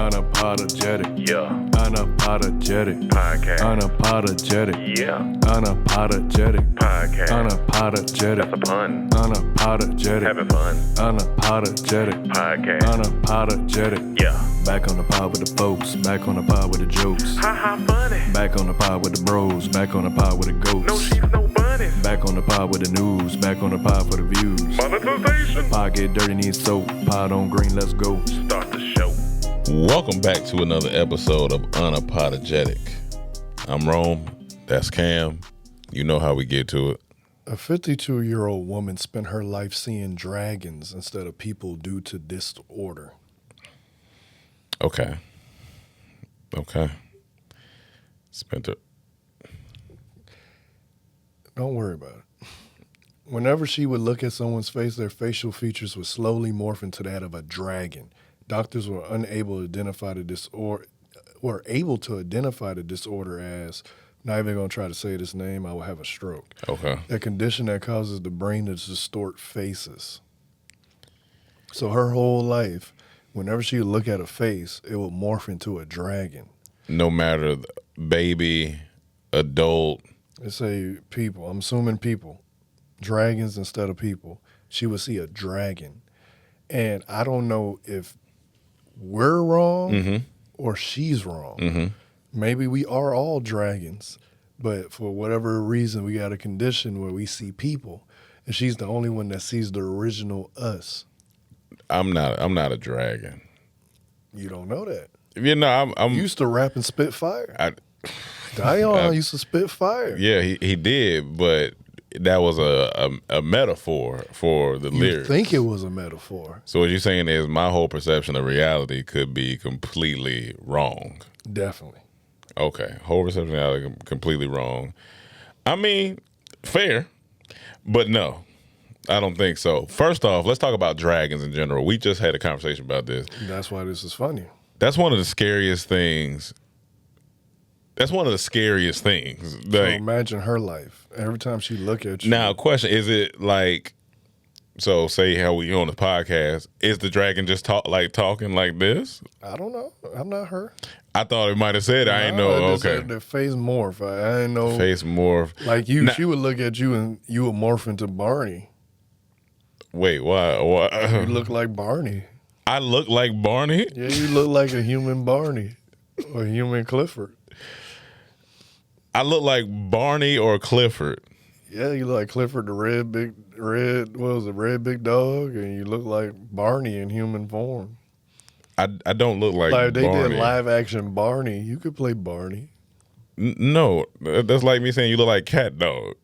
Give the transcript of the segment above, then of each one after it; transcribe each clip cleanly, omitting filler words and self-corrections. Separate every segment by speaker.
Speaker 1: Unapologetic.
Speaker 2: Yeah.
Speaker 1: Unapologetic.
Speaker 2: Podcast.
Speaker 1: Unapologetic.
Speaker 2: Yeah.
Speaker 1: Unapologetic.
Speaker 2: Podcast.
Speaker 1: Unapologetic.
Speaker 2: That's a pun.
Speaker 1: Unapologetic.
Speaker 2: Having fun.
Speaker 1: Unapologetic.
Speaker 2: Podcast.
Speaker 1: Unapologetic.
Speaker 2: Yeah.
Speaker 1: Back on the pod with the folks. Back on the pod with the jokes.
Speaker 2: Ha ha funny.
Speaker 1: Back on the pod with the bros. Back on the pod with the ghosts.
Speaker 2: No sheep, no bunnies.
Speaker 1: Back on the pod with the news. Back on the pod for the views.
Speaker 2: Monetization.
Speaker 1: Pod get dirty, need soap. Pod on green, let's go.
Speaker 2: Start the show.
Speaker 3: Welcome back to another episode of Unapodogetic. I'm Rome. That's Cam. You know how we get to it.
Speaker 4: A 52-year-old woman spent her life seeing dragons instead of people due to disorder.
Speaker 3: Okay. Spent it.
Speaker 4: Don't worry about it. Whenever she would look at someone's face, their facial features would slowly morph into that of a dragon. Doctors were unable to identify the disorder, as, not even going to try to say this name, I will have a stroke.
Speaker 3: Okay.
Speaker 4: A condition that causes the brain to distort faces. So her whole life, whenever she would look at a face, it would morph into a dragon.
Speaker 3: No matter baby, adult.
Speaker 4: Let's say people, I'm assuming people, dragons instead of people. She would see a dragon. And I don't know if we're wrong or she's wrong. Maybe we are all dragons, but for whatever reason, we got a condition where we see people, and she's the only one that sees the original us.
Speaker 3: I'm not a dragon.
Speaker 4: You don't know that.
Speaker 3: You know, I'm
Speaker 4: You used to rap and spit fire.
Speaker 3: I
Speaker 4: Dion used to spit fire.
Speaker 3: yeah, he did, but that was a metaphor for the
Speaker 4: You
Speaker 3: lyrics.
Speaker 4: think it was a metaphor.
Speaker 3: So what you're saying is my whole perception of reality could be completely wrong.
Speaker 4: Definitely.
Speaker 3: Okay, whole perception of reality completely wrong. I mean, fair, but no, I don't think so. First off, let's talk about dragons in general. We just had a conversation about this.
Speaker 4: That's why this is funny.
Speaker 3: That's one of the scariest things. That's one of the scariest things.
Speaker 4: So
Speaker 3: Like,
Speaker 4: imagine her life. Every time she look at you.
Speaker 3: now, question, is it like, so say how we on the podcast, is the dragon just talking like this?
Speaker 4: I don't know. I'm not her.
Speaker 3: I thought it might have said, I ain't know, okay.
Speaker 4: The face morph. I ain't know.
Speaker 3: Face morph.
Speaker 4: Like you,
Speaker 3: Now-
Speaker 4: she would look at you and you would morph into Barney.
Speaker 3: Wait, why?
Speaker 4: You look like Barney.
Speaker 3: I look like Barney?
Speaker 4: Yeah, you look like a human Barney or a human Clifford.
Speaker 3: I look like Barney or Clifford.
Speaker 4: Yeah, you look like Clifford the red big dog, and you look like Barney in human form.
Speaker 3: I don't look like
Speaker 4: Like they
Speaker 3: Barney.
Speaker 4: did live action Barney. You could play Barney.
Speaker 3: No, that's like me saying you look like Cat Dog.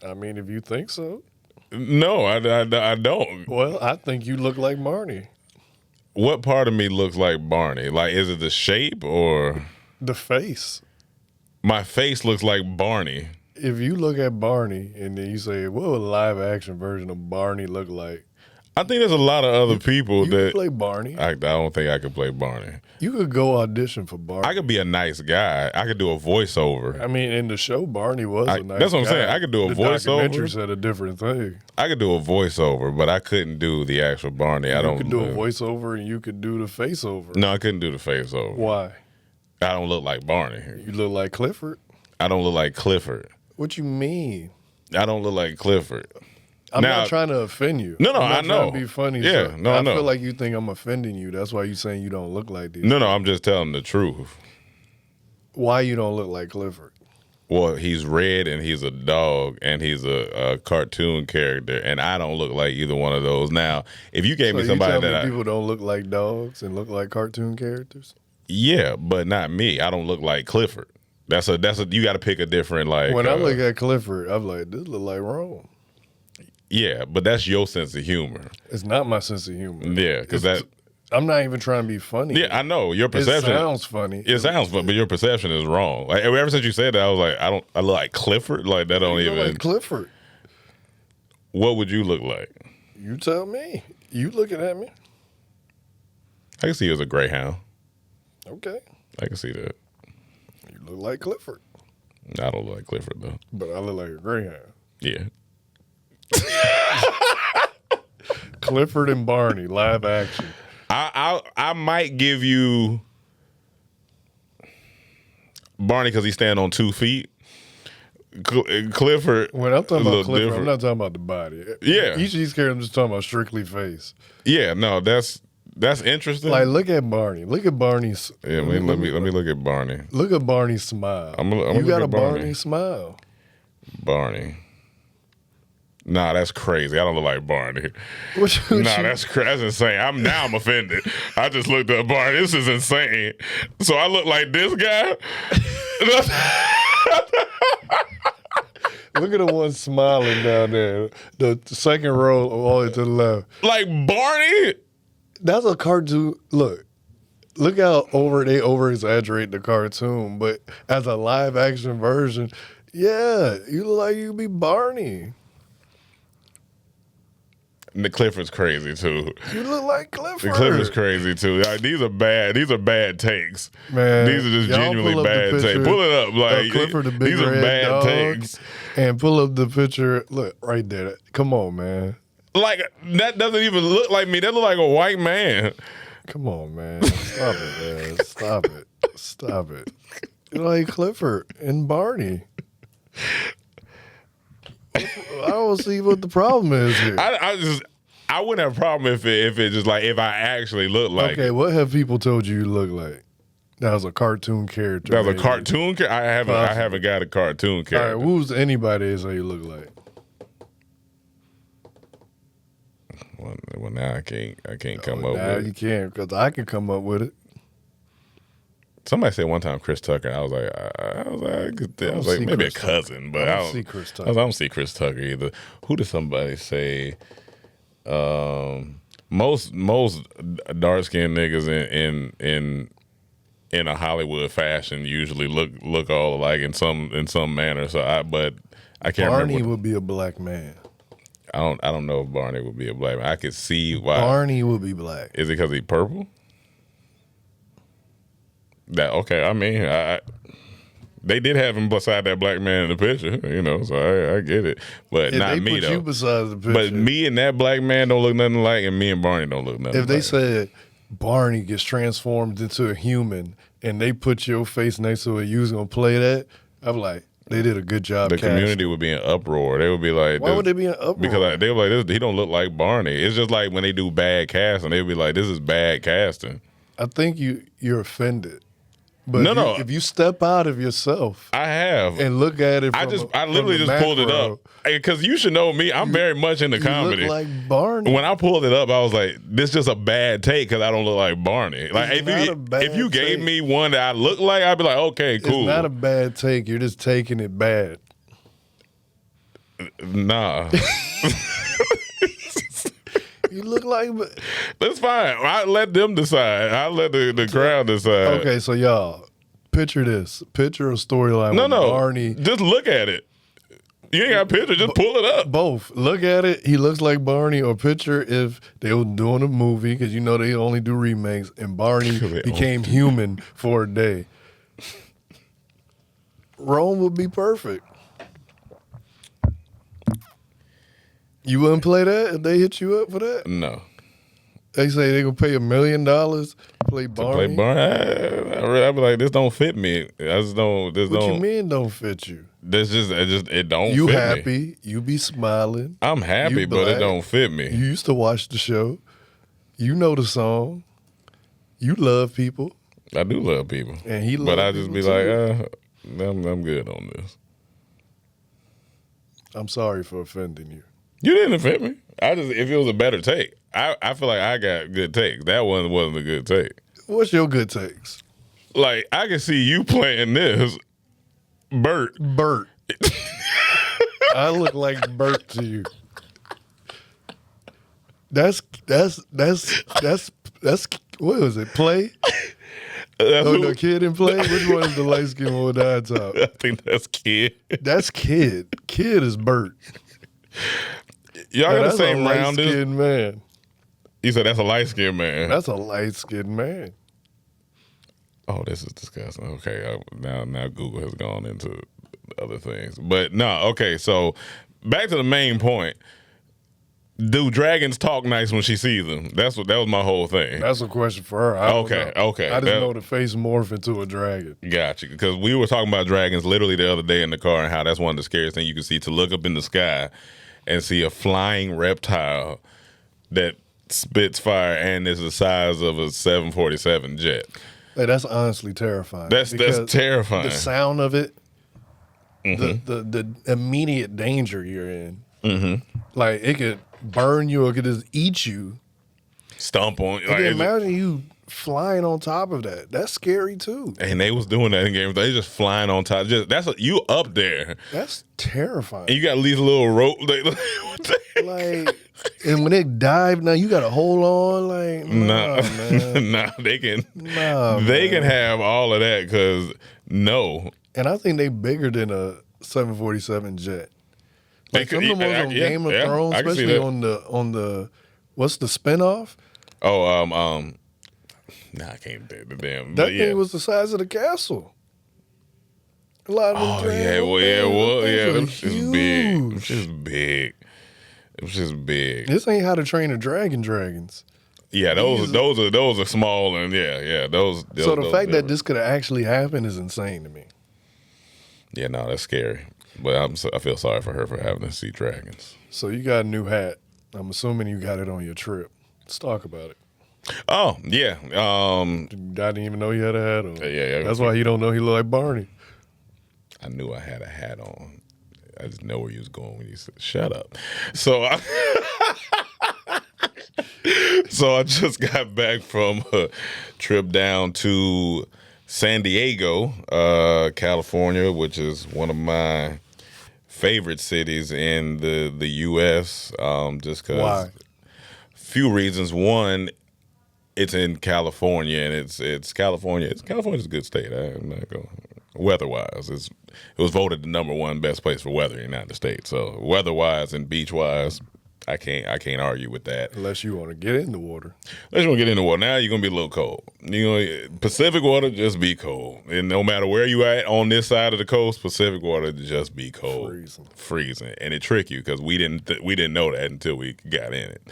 Speaker 4: I mean, if you think so.
Speaker 3: No, I don't.
Speaker 4: Well, I think you look like Barney.
Speaker 3: What part of me looks like Barney? Like, is it the shape or
Speaker 4: The face.
Speaker 3: my face looks like Barney?
Speaker 4: If you look at Barney and then you say, what would a live action version of Barney look like?
Speaker 3: I think there's a lot of other people
Speaker 4: You
Speaker 3: that
Speaker 4: could play Barney.
Speaker 3: I don't think I could play Barney.
Speaker 4: You could go audition for Barney.
Speaker 3: I could be a nice guy. I could do a voiceover.
Speaker 4: I mean, in the show, Barney was a nice
Speaker 3: that's what I'm
Speaker 4: guy.
Speaker 3: saying. I could do a
Speaker 4: the
Speaker 3: voiceover.
Speaker 4: documentary said a different thing.
Speaker 3: I could do a voiceover, but I couldn't do the actual Barney. I
Speaker 4: You
Speaker 3: don't
Speaker 4: could do a voiceover and you could do the face over.
Speaker 3: No, I couldn't do the face over.
Speaker 4: Why?
Speaker 3: I don't look like Barney.
Speaker 4: You look like Clifford.
Speaker 3: I don't look like Clifford.
Speaker 4: What you mean?
Speaker 3: I don't look like Clifford.
Speaker 4: I'm
Speaker 3: Now-
Speaker 4: not trying to offend you.
Speaker 3: No,
Speaker 4: I'm not
Speaker 3: I know.
Speaker 4: trying to be funny.
Speaker 3: Yeah,
Speaker 4: so
Speaker 3: no, I know.
Speaker 4: feel like you think I'm offending you. That's why you saying you don't look like these.
Speaker 3: No, I'm just telling the truth.
Speaker 4: Why you don't look like Clifford?
Speaker 3: Well, he's red and he's a dog and he's a cartoon character, and I don't look like either one of those. Now, if you gave
Speaker 4: So
Speaker 3: me somebody
Speaker 4: you tell
Speaker 3: that
Speaker 4: me people don't look like dogs and look like cartoon characters?
Speaker 3: yeah, but not me. I don't look like Clifford. That's a you got to pick a different like.
Speaker 4: When I look at Clifford, I'm like, this look like Rome.
Speaker 3: Yeah, but that's your sense of humor.
Speaker 4: It's not my sense of humor.
Speaker 3: Yeah, because
Speaker 4: It's- I'm not even trying to be funny.
Speaker 3: Yeah, I know your
Speaker 4: It
Speaker 3: perception.
Speaker 4: sounds funny.
Speaker 3: It sounds fun, but your perception is wrong. Like ever since you said that, I was like, I look like Clifford. Like that don't
Speaker 4: You
Speaker 3: even.
Speaker 4: look like Clifford.
Speaker 3: What would you look like?
Speaker 4: You tell me. You looking at me?
Speaker 3: I can see you as a greyhound.
Speaker 4: Okay.
Speaker 3: I can see that.
Speaker 4: You look like Clifford,
Speaker 3: I don't look like Clifford though.
Speaker 4: but I look like a greyhound.
Speaker 3: Yeah.
Speaker 4: Clifford and Barney live action.
Speaker 3: I might give you Barney because he stand on 2 feet. Clifford.
Speaker 4: When I'm talking
Speaker 3: a
Speaker 4: about
Speaker 3: little
Speaker 4: Clifford, I'm
Speaker 3: different.
Speaker 4: not talking about the body.
Speaker 3: Yeah.
Speaker 4: Each of these characters, I'm just talking about strictly face.
Speaker 3: Yeah, no, that's interesting.
Speaker 4: Like, look at Barney. Look at Barney's.
Speaker 3: Yeah, let me look at Barney.
Speaker 4: Look at Barney's smile.
Speaker 3: I'm
Speaker 4: you
Speaker 3: look
Speaker 4: got
Speaker 3: at
Speaker 4: a Barney smile.
Speaker 3: Barney. Nah, that's crazy. I don't look like Barney. That's insane. I'm offended. I just looked at Barney. This is insane. So I look like this guy.
Speaker 4: Look at the one smiling down there. The second row all the way to the left.
Speaker 3: Like Barney?
Speaker 4: That's a cartoon. Look how they over exaggerate the cartoon, but as a live action version, yeah, you look like you be Barney.
Speaker 3: And the Clifford's crazy too.
Speaker 4: You look like Clifford.
Speaker 3: The Clifford's crazy too. Like, these are bad takes.
Speaker 4: Man,
Speaker 3: These are just
Speaker 4: y'all
Speaker 3: genuinely
Speaker 4: pull up the
Speaker 3: bad takes.
Speaker 4: picture
Speaker 3: Pull it up. Like,
Speaker 4: Clifford, the big
Speaker 3: these are
Speaker 4: red
Speaker 3: bad
Speaker 4: dog,
Speaker 3: takes.
Speaker 4: and pull up the picture. Look right there. Come on, man.
Speaker 3: Like, that doesn't even look like me. That look like a white man.
Speaker 4: Come on, man. Stop it, man. Stop it. Stop it. You like Clifford and Barney. I don't see what the problem is here.
Speaker 3: I wouldn't have a problem if it just like if I actually look like
Speaker 4: Okay, what have people told you look like? That was a cartoon character.
Speaker 3: that was a
Speaker 4: maybe.
Speaker 3: cartoon. I haven't got a cartoon
Speaker 4: All
Speaker 3: character.
Speaker 4: right, who's anybody they say you look like?
Speaker 3: Well, now I can't come up
Speaker 4: Nah,
Speaker 3: with
Speaker 4: you
Speaker 3: it.
Speaker 4: can't, because I can come up with it.
Speaker 3: Somebody said one time Chris Tucker. I was like
Speaker 4: see
Speaker 3: maybe
Speaker 4: Chris
Speaker 3: a cousin, but
Speaker 4: I don't see Chris Tucker.
Speaker 3: I don't see Chris Tucker either. Who did somebody say? Most dark skinned niggas in a Hollywood fashion usually look all alike in some manner. So I can't
Speaker 4: Barney
Speaker 3: remember.
Speaker 4: would be a black man.
Speaker 3: I don't know if Barney would be a black man. I could see why.
Speaker 4: Barney would be black.
Speaker 3: Is it because he's purple? That okay? I mean, they did have him beside that black man in the picture, so I get it, but
Speaker 4: If
Speaker 3: not
Speaker 4: they
Speaker 3: me
Speaker 4: put
Speaker 3: though.
Speaker 4: you beside the picture,
Speaker 3: But me and that black man don't look nothing alike, and me and Barney don't look nothing.
Speaker 4: if they
Speaker 3: alike.
Speaker 4: said Barney gets transformed into a human and they put your face next to it, you was gonna play that, I'm like, they did a good job.
Speaker 3: the
Speaker 4: casting.
Speaker 3: community would be in uproar. They would be like,
Speaker 4: Why would they be in uproar?
Speaker 3: Because they were like, he don't look like Barney. It's just like when they do bad casting, they would be like, this is bad casting.
Speaker 4: I think you're offended. But
Speaker 3: No.
Speaker 4: if you step out of yourself
Speaker 3: I have.
Speaker 4: and look at it,
Speaker 3: I
Speaker 4: from
Speaker 3: literally
Speaker 4: the
Speaker 3: just pulled it
Speaker 4: macro,
Speaker 3: up because you should know me. I'm very much into
Speaker 4: you
Speaker 3: comedy.
Speaker 4: look like Barney.
Speaker 3: When I pulled it up, I was like, "This is just a bad take because I don't look like Barney." Like
Speaker 4: It's not a bad
Speaker 3: if you gave
Speaker 4: take.
Speaker 3: me one that I look like, I'd be like, "Okay, cool."
Speaker 4: It's not a bad take. You're just taking it bad.
Speaker 3: Nah,
Speaker 4: You look like.
Speaker 3: that's fine. I let them decide. I let the crowd decide.
Speaker 4: Okay, so y'all, picture this. Picture a storyline with
Speaker 3: No.
Speaker 4: Barney.
Speaker 3: Just look at it. You ain't got a picture. Just pull it up.
Speaker 4: Both. Look at it. He looks like Barney. Or picture if they were doing a movie, because you know they only do remakes, and Barney
Speaker 3: They
Speaker 4: became human for a day. Rome would be perfect. You wouldn't play that if they hit you up for that?
Speaker 3: No.
Speaker 4: They say they're going to pay $1 million to play Barney.
Speaker 3: Play Barney. I'd be like, this don't fit me. I just don't. This
Speaker 4: What
Speaker 3: don't.
Speaker 4: you mean don't fit you?
Speaker 3: It don't.
Speaker 4: You
Speaker 3: fit
Speaker 4: happy.
Speaker 3: Me.
Speaker 4: You be smiling.
Speaker 3: I'm happy,
Speaker 4: You
Speaker 3: but it
Speaker 4: black.
Speaker 3: don't fit me.
Speaker 4: You used to watch the show. You know the song. You love people.
Speaker 3: I do love people,
Speaker 4: And he
Speaker 3: but
Speaker 4: love
Speaker 3: I just be
Speaker 4: people
Speaker 3: like, I'm good on this.
Speaker 4: I'm sorry for offending you.
Speaker 3: You didn't offend me. If it was a better take, I feel like I got good takes. That one wasn't a good take.
Speaker 4: What's your good takes?
Speaker 3: Like I can see you playing this, Bert.
Speaker 4: Bert. I look like Bert to you. That's what was it? Play?
Speaker 3: That's
Speaker 4: Oh,
Speaker 3: who-
Speaker 4: the kid in Play? Which one is the light skin one with the high top?
Speaker 3: I think that's Kid.
Speaker 4: That's Kid. Kid is Bert.
Speaker 3: Y'all got the
Speaker 4: That's
Speaker 3: same
Speaker 4: a light
Speaker 3: rounders.
Speaker 4: skinned man.
Speaker 3: You said that's a light skinned man.
Speaker 4: That's a light skinned man.
Speaker 3: Oh, this is disgusting. Okay, now Google has gone into other things, but no. Okay, so back to the main point. Do dragons talk nice when she sees them? That was my whole thing.
Speaker 4: That's a question for her. I don't know.
Speaker 3: Okay.
Speaker 4: I just know the face morph into a dragon.
Speaker 3: Gotcha. Because we were talking about dragons literally the other day in the car and how that's one of the scariest things you can see, to look up in the sky and see a flying reptile that spits fire and is the size of a 747 jet.
Speaker 4: Hey, that's honestly terrifying.
Speaker 3: That's terrifying.
Speaker 4: The sound of it, the immediate danger you're in. Like, it could burn you, or it could just eat you.
Speaker 3: Stomp on.
Speaker 4: And then imagine you flying on top of that. That's scary too.
Speaker 3: And they was doing that in games. They just flying on top. You up there.
Speaker 4: That's terrifying.
Speaker 3: And you got these little rope.
Speaker 4: Like, and when they dive, now you got to hold on. Like, man.
Speaker 3: They can have all of that because no.
Speaker 4: And I think they bigger than a 747 jet. Like some of them was on Game of Thrones, especially on the what's the spinoff?
Speaker 3: Oh, I can't do the damn.
Speaker 4: That thing was the size of the castle. A lot of them.
Speaker 3: It was big. It was just big.
Speaker 4: This ain't How to Train a Dragon dragons.
Speaker 3: Yeah, those are small and those.
Speaker 4: So the fact that this could have actually happened is insane to me.
Speaker 3: Yeah, no, that's scary. But I feel sorry for her for having to see dragons.
Speaker 4: So you got a new hat. I'm assuming you got it on your trip. Let's talk about it.
Speaker 3: Oh, yeah.
Speaker 4: I didn't even know you had a hat on.
Speaker 3: Yeah.
Speaker 4: That's why you don't know he look like Barney.
Speaker 3: I knew I had a hat on. I just know where you was going when you said, shut up. So I just got back from a trip down to San Diego, California, which is one of my favorite cities in the U.S. Just because.
Speaker 4: Why?
Speaker 3: Few reasons. One, it's in California, and it's California. California's a good state. I'm not going. Weather-wise, it was voted the #1 best place for weather in the United States. So weather-wise and beach-wise, I can't argue with that.
Speaker 4: Unless you want to get in the water.
Speaker 3: Unless you want to get in the water. Now you're gonna be a little cold. Pacific water just be cold, and no matter where you at on this side of the coast, Pacific water just be cold, freezing, and it trick you because we didn't know that until we got in it.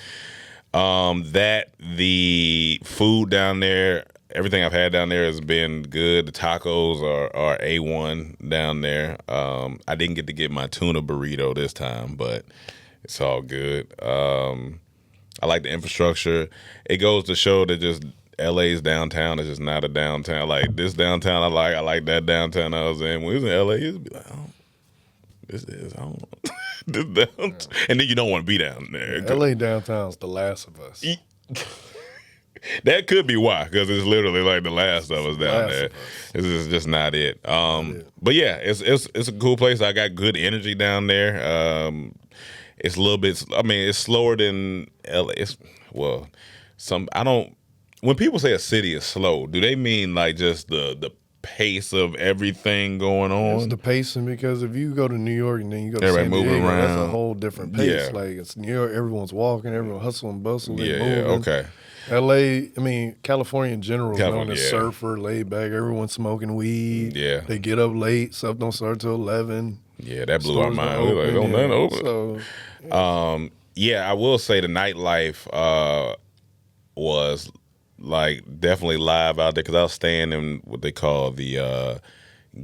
Speaker 3: The food down there. Everything I've had down there has been good. The tacos are A1 down there. I didn't get my tuna burrito this time, but it's all good. I like the infrastructure. It goes to show that just LA's downtown is just not a downtown. Like this downtown, I like that downtown I was in. When we was in LA, you'd be like, oh, this is, I don't know. This downtown. And then you don't want to be down there.
Speaker 4: LA downtown's The Last of Us.
Speaker 3: That could be why, because it's literally like The Last of Us down there. This is just not it. But yeah, it's a cool place. I got good energy down there. It's a little bit. I mean, it's slower than LA. When people say a city is slow, do they mean like just the pace of everything going on?
Speaker 4: It's the pacing, because if you go to New York and then you go to
Speaker 3: Everybody
Speaker 4: San Diego,
Speaker 3: moving around.
Speaker 4: that's a whole different pace.
Speaker 3: Yeah.
Speaker 4: Like it's New York, everyone's walking, everyone hustle and bustle.
Speaker 3: Okay.
Speaker 4: LA, California in general is known as surfer, laid back. Everyone's smoking weed.
Speaker 3: Yeah.
Speaker 4: They get up late. Stuff don't start till 11.
Speaker 3: Yeah, that blew our mind. We were like, don't nothing open.
Speaker 4: So,
Speaker 3: I will say the nightlife was like definitely live out there, because I was staying in what they call the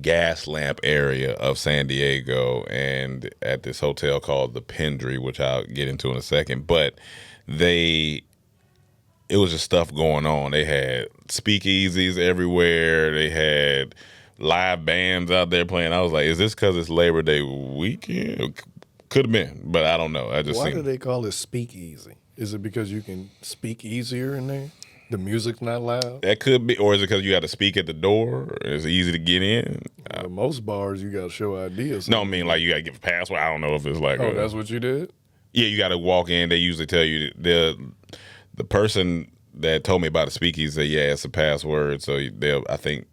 Speaker 3: gas lamp area of San Diego, and at this hotel called the Pendry, which I'll get into in a second. But it was just stuff going on. They had speakeasies everywhere. They had live bands out there playing. I was like, is this because it's Labor Day weekend? Could have been, but I don't know.
Speaker 4: Why do they call it speakeasy? Is it because you can speak easier in there? The music's not loud?
Speaker 3: That could be. Or is it because you got to speak at the door? It's easy to get in?
Speaker 4: Most bars, you got to show ID or something.
Speaker 3: No, I mean, like you got to give a password. I don't know if it's like.
Speaker 4: Oh, that's what you did?
Speaker 3: Yeah, you got to walk in. They usually tell you the person that told me about the speakeasy said, yeah, it's a password. So I think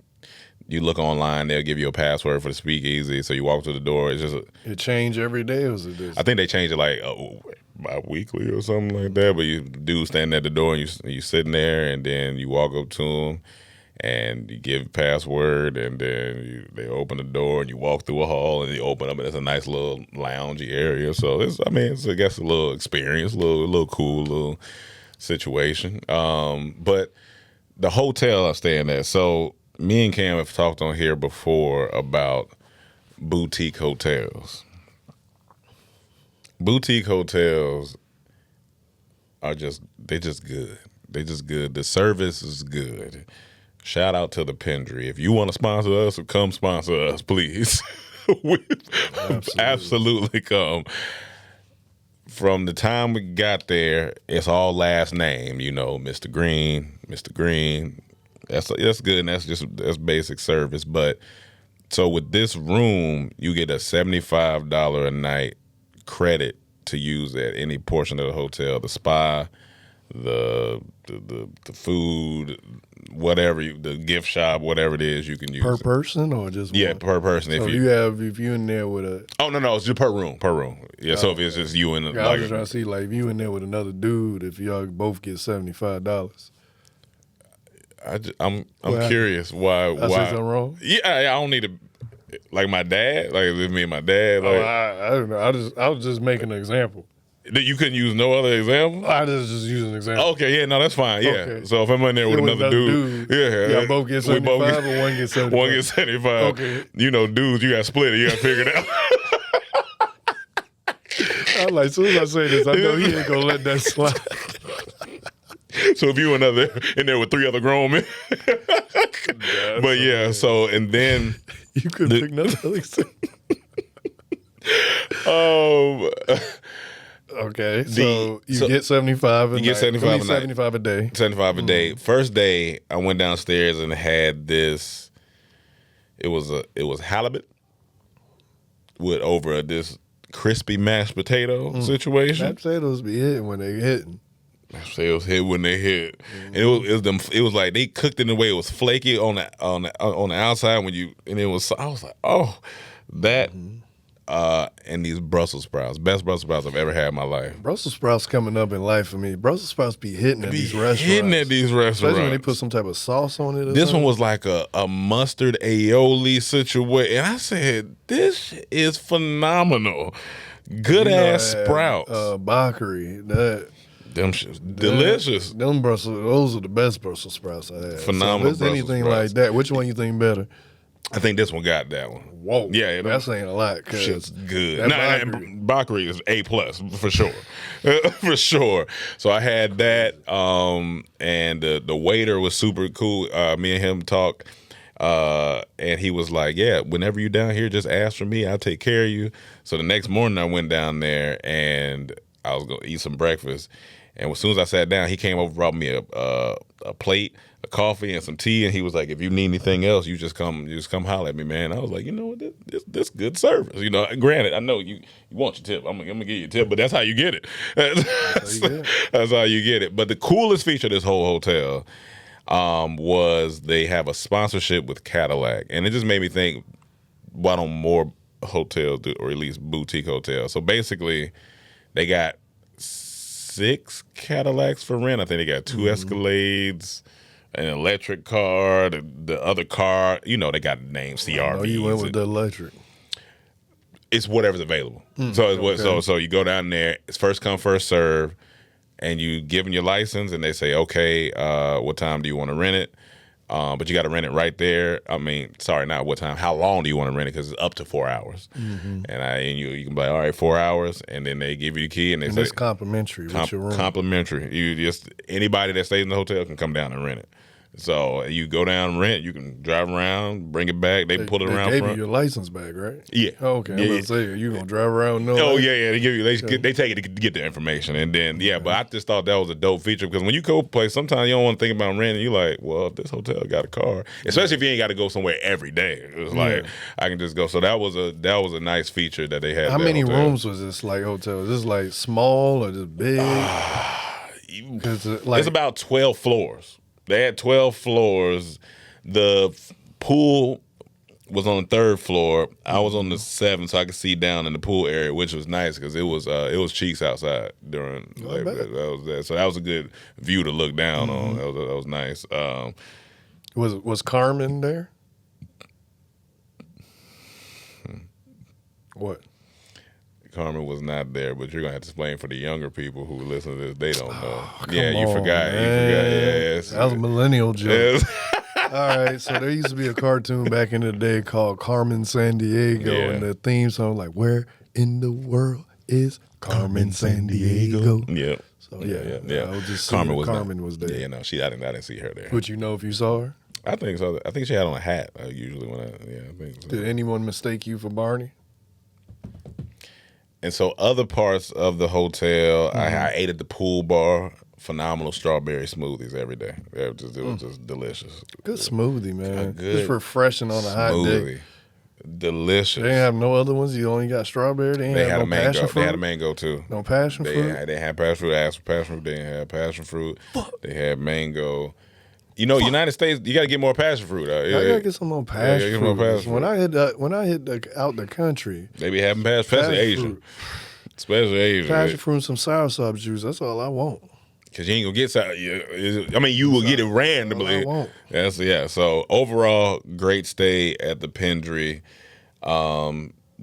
Speaker 3: you look online, they'll give you a password for the speakeasy. So you walk to the door. It's just
Speaker 4: it change every day, or is it this?
Speaker 3: I think they change it like bi-weekly or something like that. But you do stand at the door and you sitting there, and then you walk up to them, and you give password, and then they open the door, and you walk through a hall, and you open up, and it's a nice little loungy area. So it's I guess a little experience, a little cool little situation. But the hotel I'm staying at, so me and Cam have talked on here before about boutique hotels. Boutique hotels are just good. They just good. The service is good. Shout out to the Pendry. If you want to sponsor us, come sponsor us, please. Absolutely come. From the time we got there, it's all last name. Mr. Green, Mr. Green. That's good, and that's basic service. But so with this room, you get a $75 a night credit to use at any portion of the hotel, the spa, the food, whatever, the gift shop, whatever it is, you can use
Speaker 4: Per person or just one?
Speaker 3: per person.
Speaker 4: So if you in there with a
Speaker 3: no, it's just per room. Yeah, so if it's just you and
Speaker 4: I was just trying to see, like, if you in there with another dude, if y'all both get $75.
Speaker 3: I'm curious why.
Speaker 4: I said something wrong?
Speaker 3: Yeah, I don't need to. Like my dad, like if me and my dad, like
Speaker 4: I don't know. I was just making an example.
Speaker 3: You couldn't use no other example.
Speaker 4: I just use an example.
Speaker 3: Okay, yeah, no, that's fine. Yeah.
Speaker 4: Okay.
Speaker 3: So if I'm in there with another dude,
Speaker 4: y'all both get 75 or one get 75?
Speaker 3: One gets 75. Okay. Dudes, you got to split it. You got to figure it out.
Speaker 4: I'm like, as soon as I say this, I know he ain't gonna let that slide.
Speaker 3: So if you in there with 3 other grown men, but yeah. So and then
Speaker 4: you could pick another example. Okay, so you get 75 a night.
Speaker 3: You get 75 a night.
Speaker 4: 75 a day.
Speaker 3: 75 a day. First day, I went downstairs and had this. It was halibut with over this crispy mashed potato situation.
Speaker 4: Mashed potatoes be hitting when they hitting.
Speaker 3: Mashed potatoes hit when they hit. And it was like they cooked it in a way it was flaky on the outside I was like, oh, that. And these Brussels sprouts, best Brussels sprouts I've ever had in my life.
Speaker 4: Brussels sprouts coming up in life for me. Brussels sprouts be hitting at these restaurants. Especially when they put some type of sauce on it.
Speaker 3: This one was like a mustard aioli situation. And I said, this is phenomenal. Good ass sprouts.
Speaker 4: Bakkery.
Speaker 3: Them shit's delicious.
Speaker 4: Them those are the best Brussels sprouts I had.
Speaker 3: Phenomenal.
Speaker 4: So if it's anything like that, which one you think better?
Speaker 3: I think this one got that one.
Speaker 4: Whoa.
Speaker 3: Yeah.
Speaker 4: That's saying a lot.
Speaker 3: Shit's good. Bakkery is A+ for sure. For sure. So I had that, and the waiter was super cool. Me and him talked, and he was like, yeah, whenever you're down here, just ask for me. I'll take care of you. So the next morning I went down there, and I was going to eat some breakfast. And as soon as I sat down, he came over, brought me a plate, a coffee, and some tea. And he was like, "If you need anything else, you just come holler at me, man." I was like, "You know what? This good service. Granted, I know you want your tip. I'm gonna give you a tip, but that's how you get it. That's how you get it. But the coolest feature of this whole hotel was they have a sponsorship with Cadillac, and it just made me think, why don't more hotels do, or at least boutique hotels? So basically, they got 6 Cadillacs for rent. I think they got 2 Escalades, an electric car, the other car. They got names CRVs.
Speaker 4: Oh, you went with the electric.
Speaker 3: It's whatever's available. So you go down there. It's first come, first serve, and you give them your license, and they say, okay, what time do you want to rent it? But you got to rent it right there. I mean, sorry, not what time. How long do you want to rent it? Because it's up to 4 hours. And you can be like, all right, 4 hours, and then they give you the key, and they say
Speaker 4: it's complimentary with your room.
Speaker 3: Complimentary. Anybody that stays in the hotel can come down and rent it. So you go down and rent. You can drive around, bring it back. They pull it around.
Speaker 4: They gave
Speaker 3: front.
Speaker 4: you your license back, right?
Speaker 3: Yeah.
Speaker 4: Oh, okay.
Speaker 3: Yeah,
Speaker 4: I'm about to say, you gonna drive around?
Speaker 3: Yeah. They give you. They take it to get the information, and then But I just thought that was a dope feature because when you go place, sometimes you don't want to think about renting. You're like, well, if this hotel got a car, especially if you ain't got to go somewhere every day. It's like I can just go. So that was a nice feature that they had.
Speaker 4: How many rooms was this hotel? Is this like small or just big?
Speaker 3: It's about 12 floors. They had 12 floors. The pool was on the 3rd floor. I was on the 7th, so I could see down in the pool area, which was nice because it was cheeks outside during that was that. So that was a good view to look down on. That was nice.
Speaker 4: Was Carmen there? What?
Speaker 3: Carmen was not there, but you're gonna have to explain for the younger people who listen to this. They don't know.
Speaker 4: Come
Speaker 3: Yeah, you
Speaker 4: on,
Speaker 3: forgot.
Speaker 4: man.
Speaker 3: You forgot. Yes.
Speaker 4: That was a millennial joke.
Speaker 3: Yes.
Speaker 4: All right, so there used to be a cartoon back in the day called Carmen San Diego,
Speaker 3: Yeah.
Speaker 4: and the theme song like, "Where in the world is Carmen San Diego?"
Speaker 3: Yeah.
Speaker 4: So yeah. I was just
Speaker 3: Carmen
Speaker 4: saying
Speaker 3: was
Speaker 4: Carmen
Speaker 3: not,
Speaker 4: was there.
Speaker 3: Yeah, no, I didn't see her there.
Speaker 4: Would you know if you saw her?
Speaker 3: I think so. I think she had on a hat usually when I think so.
Speaker 4: Did anyone mistake you for Barney?
Speaker 3: And so other parts of the hotel,
Speaker 4: Mm-hmm.
Speaker 3: I ate at the pool bar. Phenomenal strawberry smoothies every day. It was just delicious.
Speaker 4: Good smoothie, man.
Speaker 3: good
Speaker 4: Just refreshing on a hot day.
Speaker 3: Smoothie. Delicious.
Speaker 4: They didn't have no other ones. You only got strawberry. They,
Speaker 3: They
Speaker 4: ain't
Speaker 3: had
Speaker 4: have
Speaker 3: a
Speaker 4: no
Speaker 3: mango.
Speaker 4: passion fruit.
Speaker 3: They had a mango too.
Speaker 4: No passion fruit.
Speaker 3: They had passion fruit. I asked for passion fruit. They didn't have passion fruit. They had mango. You know, United States, you got to get more passion fruit.
Speaker 4: I gotta get some more passion
Speaker 3: get
Speaker 4: fruit.
Speaker 3: more passion
Speaker 4: When I hit out the country,
Speaker 3: They be having passion, especially Asian.
Speaker 4: fruit,
Speaker 3: Especially Asian.
Speaker 4: passion fruit, and some soursop juice. That's all I want.
Speaker 3: Because you ain't going to get sour. I mean, you will get it randomly.
Speaker 4: I won't.
Speaker 3: So overall, great stay at the Pendry.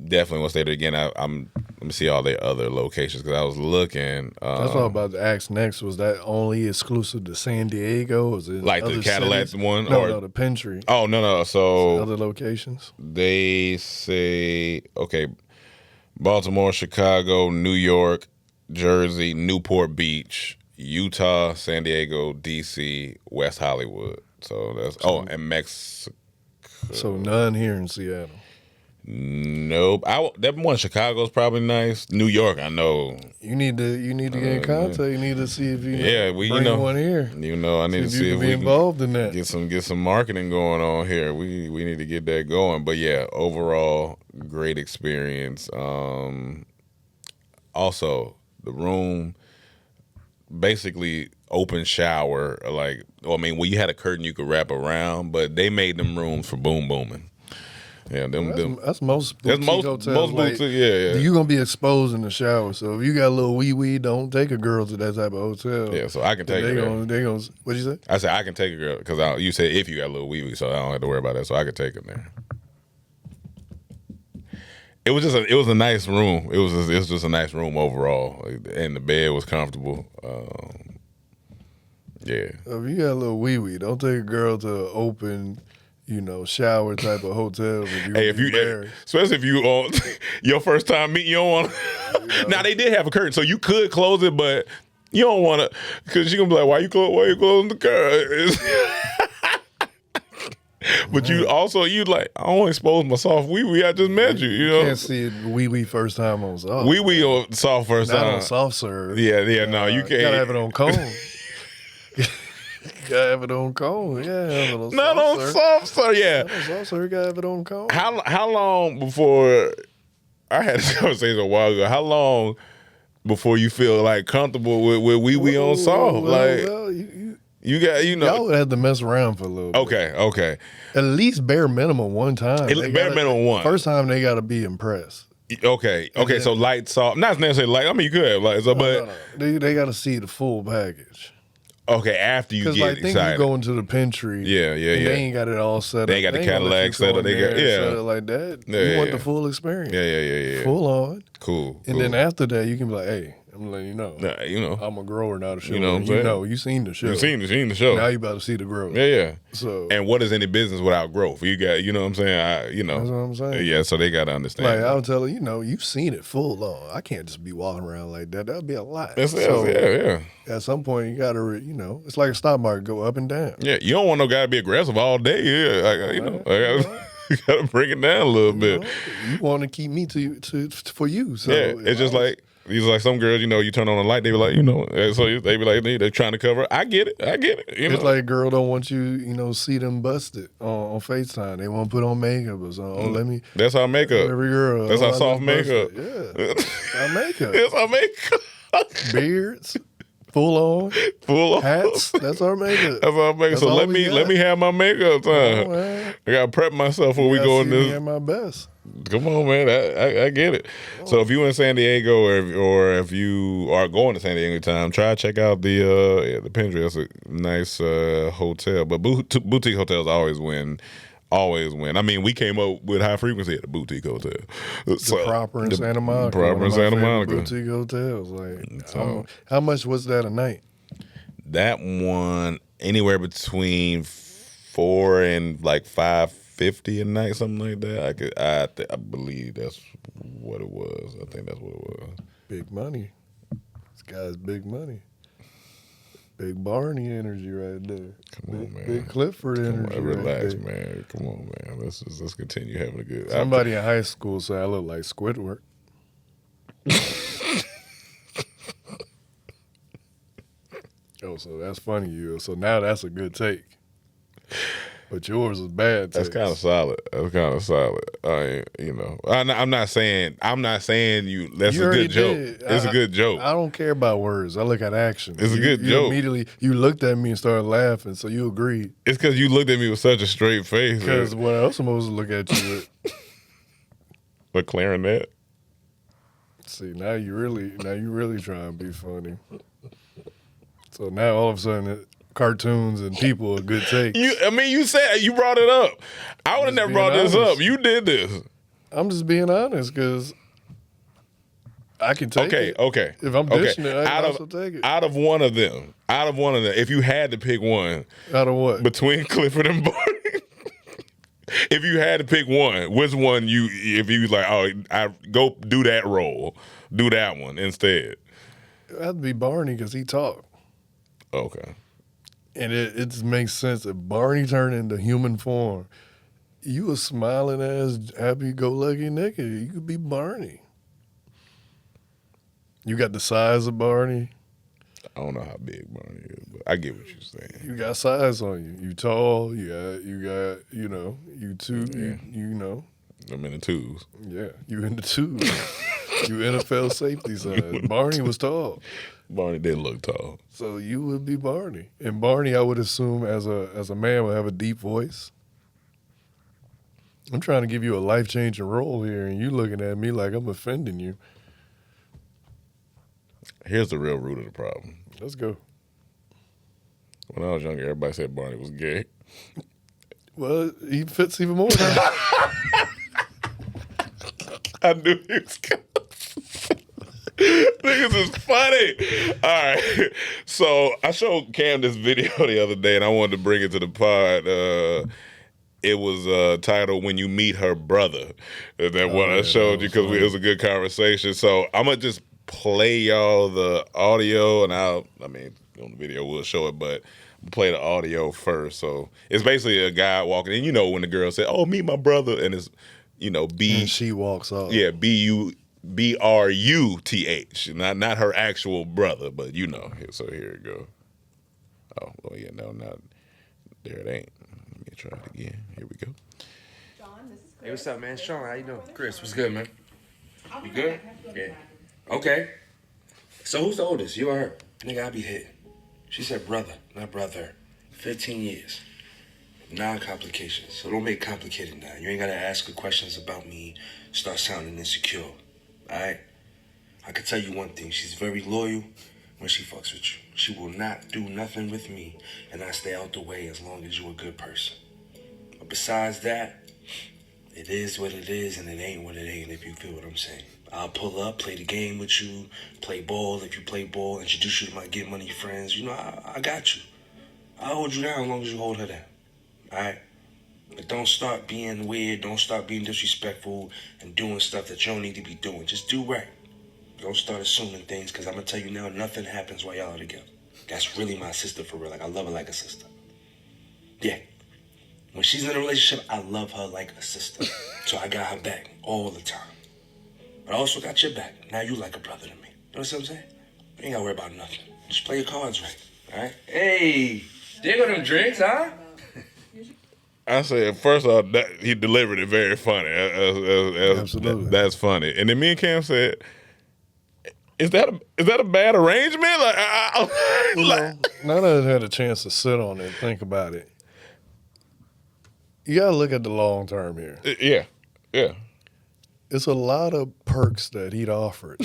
Speaker 3: Definitely want to stay there again. Let me see all the other locations because I was looking.
Speaker 4: That's all about to ask next. Was that only exclusive to San Diego? Was it
Speaker 3: Like the
Speaker 4: other
Speaker 3: Cadillac
Speaker 4: cities?
Speaker 3: one?
Speaker 4: No, the Pendry.
Speaker 3: Oh, no. So
Speaker 4: Other locations.
Speaker 3: they say, okay, Baltimore, Chicago, New York, Jersey, Newport Beach, Utah, San Diego, D.C., West Hollywood. So that's, and Mexico.
Speaker 4: So none here in Seattle.
Speaker 3: Nope. That one Chicago's probably nice. New York, I know.
Speaker 4: You need to get in contact. You need to see if you bring one here.
Speaker 3: I need to
Speaker 4: if
Speaker 3: see
Speaker 4: you
Speaker 3: if
Speaker 4: can
Speaker 3: we
Speaker 4: be involved in that.
Speaker 3: get some marketing going on here. We need to get that going. But yeah, overall great experience. Also the room, basically open shower. When you had a curtain you could wrap around, but they made them rooms for boom booming. Yeah,
Speaker 4: That's most boutique hotels.
Speaker 3: Most boutique, yeah.
Speaker 4: You're gonna be exposed in the shower, so if you got a little wee, don't take a girl to that type of hotel.
Speaker 3: Yeah, so I can take her there.
Speaker 4: They gonna. What'd you say?
Speaker 3: I said I can take a girl because you said if you got a little wee, so I don't have to worry about that. So I could take her there. It was a nice room. It was just a nice room overall, and the bed was comfortable. Yeah.
Speaker 4: If you got a little wee, don't take a girl to an open, shower type of hotel.
Speaker 3: Especially if you on your first time meeting, you don't want. Now they did have a curtain, so you could close it, but you don't want to, because you're gonna be like, why you closing the curtain? But you like, I don't want to expose my soft wee. I just met you. You
Speaker 4: can't see it wee first time on soft.
Speaker 3: Wee on soft first
Speaker 4: Not
Speaker 3: time.
Speaker 4: on soft serve.
Speaker 3: Yeah. No, you can't.
Speaker 4: You gotta have it on cone. You gotta have it on cone. Yeah,
Speaker 3: Not on soft serve. Yeah.
Speaker 4: Not on soft serve. You gotta have it on cone.
Speaker 3: How long before? I had this conversation a while ago. How long before you feel like comfortable with wee on soft? You got,
Speaker 4: y'all would have to mess around for a little bit.
Speaker 3: Okay.
Speaker 4: At least bare minimum one time.
Speaker 3: Minimum one.
Speaker 4: First time they got to be impressed.
Speaker 3: Okay. So light, soft, not necessarily light. I mean, you could have light, but
Speaker 4: they got to see the full package.
Speaker 3: Okay, after you get excited.
Speaker 4: Because think you go into the Pendry.
Speaker 3: Yeah.
Speaker 4: They ain't got it all set up.
Speaker 3: They ain't got the Cadillac set up. They got
Speaker 4: set up like that. You want the full experience.
Speaker 3: Yeah.
Speaker 4: Full on.
Speaker 3: Cool.
Speaker 4: And then after that, you can be like, hey, I'm letting you know. I'm a grower, not a show.
Speaker 3: You know what I'm saying?
Speaker 4: You seen the show.
Speaker 3: You seen the show.
Speaker 4: Now you about to see the growth.
Speaker 3: Yeah.
Speaker 4: So.
Speaker 3: And what is any business without growth? You got, you know what I'm saying?
Speaker 4: That's what I'm saying.
Speaker 3: Yeah, so they got to understand.
Speaker 4: Like, I'll tell you, you've seen it full on. I can't just be walking around like that. That would be a lot.
Speaker 3: Yeah.
Speaker 4: At some point, you got to, it's like a stock market, go up and down.
Speaker 3: Yeah, you don't want no guy to be aggressive all day. Yeah, you got to bring it down a little bit.
Speaker 4: You want to keep me for you. So
Speaker 3: yeah, it's just like. These like some girls, you turn on the light, they be like, so they be like, they're trying to cover. I get it.
Speaker 4: It's like a girl don't want you, see them busted on FaceTime. They want to put on makeup or something. Let me.
Speaker 3: That's our makeup.
Speaker 4: Every girl.
Speaker 3: That's our soft makeup.
Speaker 4: Yeah. Our makeup.
Speaker 3: That's our makeup.
Speaker 4: Beards. Full on hats. That's our makeup.
Speaker 3: That's our makeup. So let me have my makeup time. I gotta prep myself before we go in this.
Speaker 4: Have my best.
Speaker 3: Come on, man. I get it. So if you in San Diego or if you are going to San Diego anytime, try to check out the Pendry. That's a nice hotel. But boutique hotels always win. Always win. I mean, we came up with high frequency at the boutique hotel.
Speaker 4: The Proper in Santa Monica.
Speaker 3: Proper in Santa Monica.
Speaker 4: Boutique hotels. Like, how much was that a night?
Speaker 3: That one anywhere between $4 and like $550 a night, something like that. I believe that's what it was. I think that's what it was.
Speaker 4: Big money. This guy's big money. Big Barney energy right there.
Speaker 3: Come on, man.
Speaker 4: Big Clifford energy.
Speaker 3: Relax,
Speaker 4: right there.
Speaker 3: man. Come on, man. Let's continue having a good.
Speaker 4: Somebody in high school said I look like Squidward. Oh, so that's funny, you. So now that's a good take. But yours is bad.
Speaker 3: That's kind of solid. I'm not saying you. That's
Speaker 4: You
Speaker 3: a
Speaker 4: already
Speaker 3: good joke.
Speaker 4: did.
Speaker 3: It's a good joke.
Speaker 4: I don't care about words. I look at action.
Speaker 3: It's a good joke.
Speaker 4: Immediately, you looked at me and started laughing, so you agreed.
Speaker 3: It's because you looked at me with such a straight face.
Speaker 4: Because what else am I supposed to look at you with?
Speaker 3: But clarinet.
Speaker 4: See, now you really trying to be funny. So now all of a sudden, cartoons and people are good takes.
Speaker 3: You said you brought it up. I would have never brought this up. You did this.
Speaker 4: I'm just being honest because I can take it.
Speaker 3: Okay.
Speaker 4: If I'm dishing it, I can also take it.
Speaker 3: Out of one of them, if you had to pick one,
Speaker 4: Out of what?
Speaker 3: between Clifford and Barney, if you had to pick one, which one if you was like, oh, I go do that role, do that one instead.
Speaker 4: It had to be Barney because he talked.
Speaker 3: Okay.
Speaker 4: And it just makes sense. If Barney turned into human form, you a smiling ass, happy-go-lucky nigga. You could be Barney. You got the size of Barney.
Speaker 3: I don't know how big Barney is, but I get what you're saying.
Speaker 4: You got size on you. You tall. You got you two.
Speaker 3: Yeah. I'm in the twos.
Speaker 4: Yeah, you in the twos. You NFL safety size. Barney was tall.
Speaker 3: Barney did look tall.
Speaker 4: So you would be Barney. And Barney, I would assume, as a man, would have a deep voice. I'm trying to give you a life-changing role here, and you looking at me like I'm offending you.
Speaker 3: Here's the real root of the problem.
Speaker 4: Let's go.
Speaker 3: When I was younger, everybody said Barney was gay.
Speaker 4: Well, he fits even more now.
Speaker 3: I knew he was coming. Niggas is funny. All right. So I showed Cam this video the other day, and I wanted to bring it to the pod. It was titled "When You Meet Her Brother." That one I showed you because it was a good conversation. So I'm gonna just play y'all the audio, and on the video we'll show it, but we'll play the audio first. So it's basically a guy walking in. When the girl said, "Oh, meet my brother," and it's
Speaker 4: and she walks off.
Speaker 3: Yeah, Bruth, not her actual brother, but So here it go. Oh, well, yeah, no, not there. It ain't. Let me try it again. Here we go.
Speaker 5: John, this is Chris.
Speaker 6: Hey, what's up, man? Sean, how you doing? Chris, what's good, man? You good? Yeah. Okay. So who's the oldest? You or her? Nigga, I be hit. She said brother, not brother. 15 years. Non-complications. So don't make it complicated now. You ain't gotta ask her questions about me, start sounding insecure. Alright? I can tell you one thing. She's very loyal when she fucks with you. She will not do nothing with me, and I stay out the way as long as you're a good person. But besides that, it is what it is, and it ain't what it ain't, if you feel what I'm saying. I'll pull up, play the game with you, play ball if you play ball, introduce you to my get money friends. I got you. I'll hold you down as long as you hold her down. Alright? But don't start being weird, don't start being disrespectful and doing stuff that you don't need to be doing. Just do right. Don't start assuming things, because I'm going to tell you now, nothing happens while y'all are together. That's really my sister for real. Like, I love her like a sister. Yeah. When she's in a relationship, I love her like a sister. So I got her back all the time. But I also got your back. Now you like a brother to me. You know what I'm saying? You ain't got to worry about nothing. Just play your cards right. All right? Hey, there go them drinks, huh?
Speaker 3: I said, first off, he delivered it very funny.
Speaker 4: Absolutely.
Speaker 3: That's funny. And then me and Cam said, is that a bad arrangement?
Speaker 4: Now that I've had a chance to sit on it and think about it, you got to look at the long term here.
Speaker 3: Yeah.
Speaker 4: it's a lot of perks that he'd offered.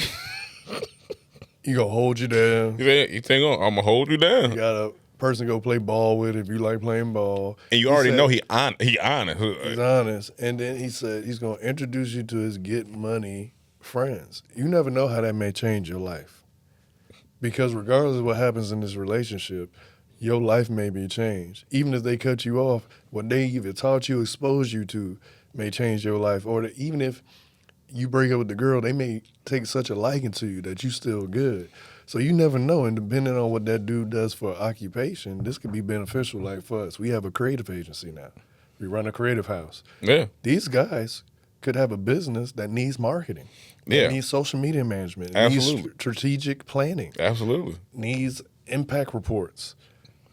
Speaker 4: He gonna hold you down.
Speaker 3: You think I'm gonna hold you down?
Speaker 4: You got a person to go play ball with if you like playing ball.
Speaker 3: And you already know he honest.
Speaker 4: He's honest. And then he said he's gonna introduce you to his get money friends. You never know how that may change your life. Because regardless of what happens in this relationship, your life may be changed. Even if they cut you off, what they either taught you, exposed you to may change your life. Or that even if you break up with the girl, they may take such a liking to you that you still good. So you never know. And depending on what that dude does for occupation, this could be beneficial. Like for us, we have a creative agency now. We run a creative house.
Speaker 3: Yeah.
Speaker 4: These guys could have a business that needs marketing. That needs social media management.
Speaker 3: Absolutely.
Speaker 4: Needs strategic planning.
Speaker 3: Absolutely.
Speaker 4: Needs impact reports.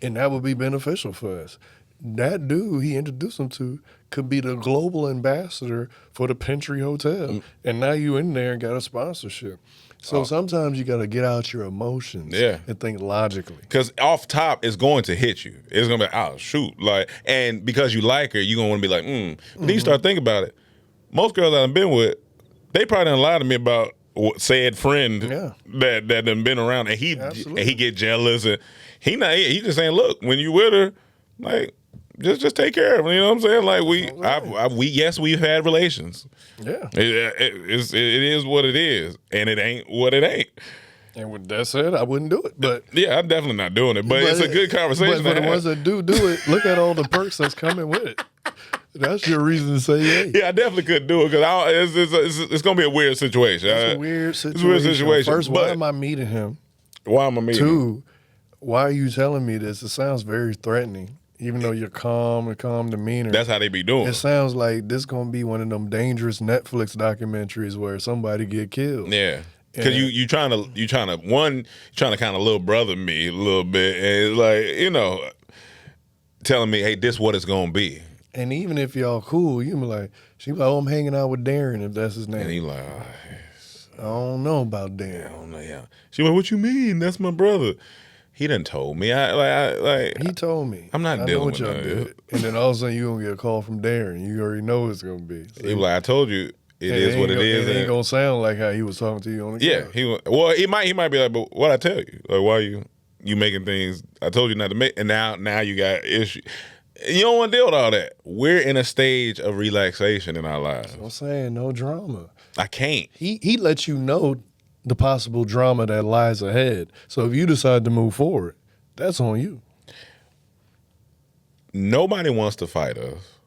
Speaker 4: And that would be beneficial for us. That dude he introduced him to could be the global ambassador for the Pentry Hotel. And now you in there and got a sponsorship. So sometimes you got to get out your emotions and think logically.
Speaker 3: Because off top, it's going to hit you. It's going to be, oh, shoot. And because you like her, you're going to want to be like, But then you start thinking about it. Most girls I've been with, they probably done lied to me about said friend that done been around. And he get jealous. And he just saying, look, when you with her, like, just take care of it. You know what I'm saying? Like we've had relations.
Speaker 4: Yeah.
Speaker 3: It is what it is, and it ain't what it ain't.
Speaker 4: And with that said, I wouldn't do it. But
Speaker 3: yeah, I'm definitely not doing it. But it's a good conversation.
Speaker 4: But for the ones that do it, look at all the perks that's coming with it. That's your reason to say yay.
Speaker 3: Yeah, I definitely couldn't do it because it's going to be a weird situation.
Speaker 4: It's a weird situation. First, why am I meeting him?
Speaker 3: Why am I meeting him?
Speaker 4: Two, why are you telling me this? It sounds very threatening. Even though you're calm and calm demeanor.
Speaker 3: That's how they be doing.
Speaker 4: It sounds like this going to be one of them dangerous Netflix documentaries where somebody get killed.
Speaker 3: Yeah. Because you trying to kind of little brother me a little bit. And like, telling me, hey, this what it's going to be.
Speaker 4: And even if y'all cool, you be like, she be like, oh, I'm hanging out with Darren if that's his name.
Speaker 3: And he like,
Speaker 4: I don't know about Darren.
Speaker 3: I don't know, yeah. She like, what you mean? That's my brother. He done told me.
Speaker 4: He told me.
Speaker 3: I'm not dealing with y'all did.
Speaker 4: And then all of a sudden you gonna get a call from Darren. You already know what it's gonna be.
Speaker 3: So he was like, I told you, it is what it is.
Speaker 4: It ain't gonna sound like how he was talking to you on the
Speaker 3: camera. He might be like, but what I tell you? Like, why you making things? I told you not to make, and now you got issues. You don't want to deal with all that. We're in a stage of relaxation in our lives.
Speaker 4: I'm saying no drama.
Speaker 3: I can't.
Speaker 4: He lets you know the possible drama that lies ahead. So if you decide to move forward, that's on you.
Speaker 3: Nobody wants to fight us.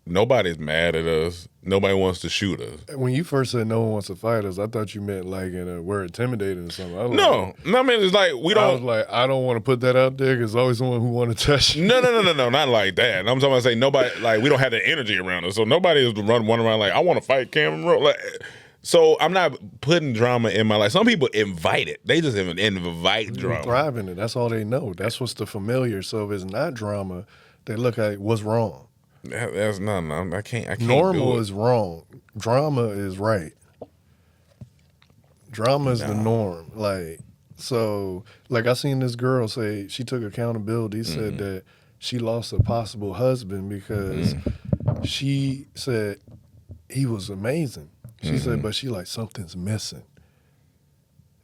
Speaker 3: Nobody's mad at us. Nobody wants to shoot us.
Speaker 4: When you first said no one wants to fight us, I thought you meant like we're intimidated or something.
Speaker 3: No, I mean, it's like we don't.
Speaker 4: I was like, I don't want to put that out there because there's always someone who want to touch you.
Speaker 3: No, not like that. I'm talking about say nobody, like we don't have the energy around us. So nobody is running around like, I want to fight Cameron. Like, so I'm not putting drama in my life. Some people invite it. They just invite drama.
Speaker 4: Thrive in it. That's all they know. That's what's the familiar. So if it's not drama, they look at what's wrong.
Speaker 3: That's no. I can't.
Speaker 4: Normal is wrong. Drama is right. Drama is the norm. Like I seen this girl say she took accountability. Said that she lost a possible husband because she said he was amazing. She said, but she like something's missing.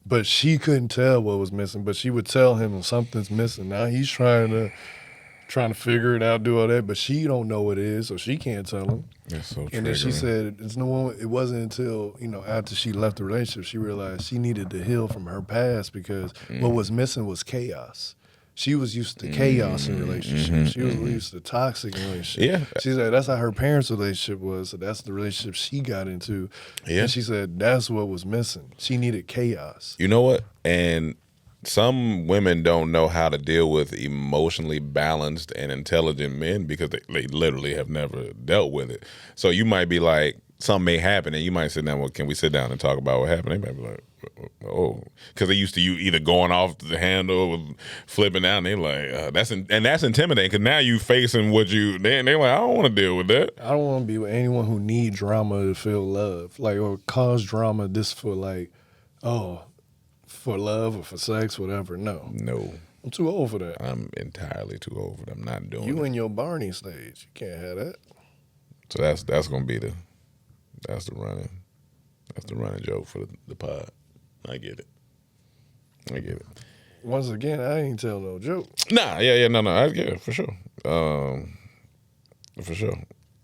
Speaker 4: But she couldn't tell what was missing. But she would tell him something's missing. Now he's trying to figure it out, do all that. But she don't know what it is, so she can't tell him.
Speaker 3: That's so
Speaker 4: And then she said, it wasn't until after she left the relationship she realized she needed to heal from her past because what was missing was chaos. She was used to chaos in relationships. She was used to toxic relationships.
Speaker 3: Yeah.
Speaker 4: She said that's how her parents' relationship was, so that's the relationship she got into.
Speaker 3: Yeah.
Speaker 4: And she said that's what was missing. She needed chaos.
Speaker 3: You know what? And some women don't know how to deal with emotionally balanced and intelligent men because they literally have never dealt with it. So you might be like, something may happen, and you might sit down, well, can we sit down and talk about what happened? They might be like, oh, because they used to you either going off the handle or flipping out, and they're like, that's intimidating because now you facing what they're like, I don't want to deal with that.
Speaker 4: I don't want to be with anyone who need drama to feel love, or cause drama just for for love or for sex, whatever. No. I'm too old for that.
Speaker 3: I'm entirely too old for that. I'm not doing it.
Speaker 4: You in your Barney stage. You can't have that.
Speaker 3: So that's gonna be that's the running. That's the running joke for the pod. I get it.
Speaker 4: Once again, I ain't tell no joke.
Speaker 3: Nah, no, I get it for sure. For sure.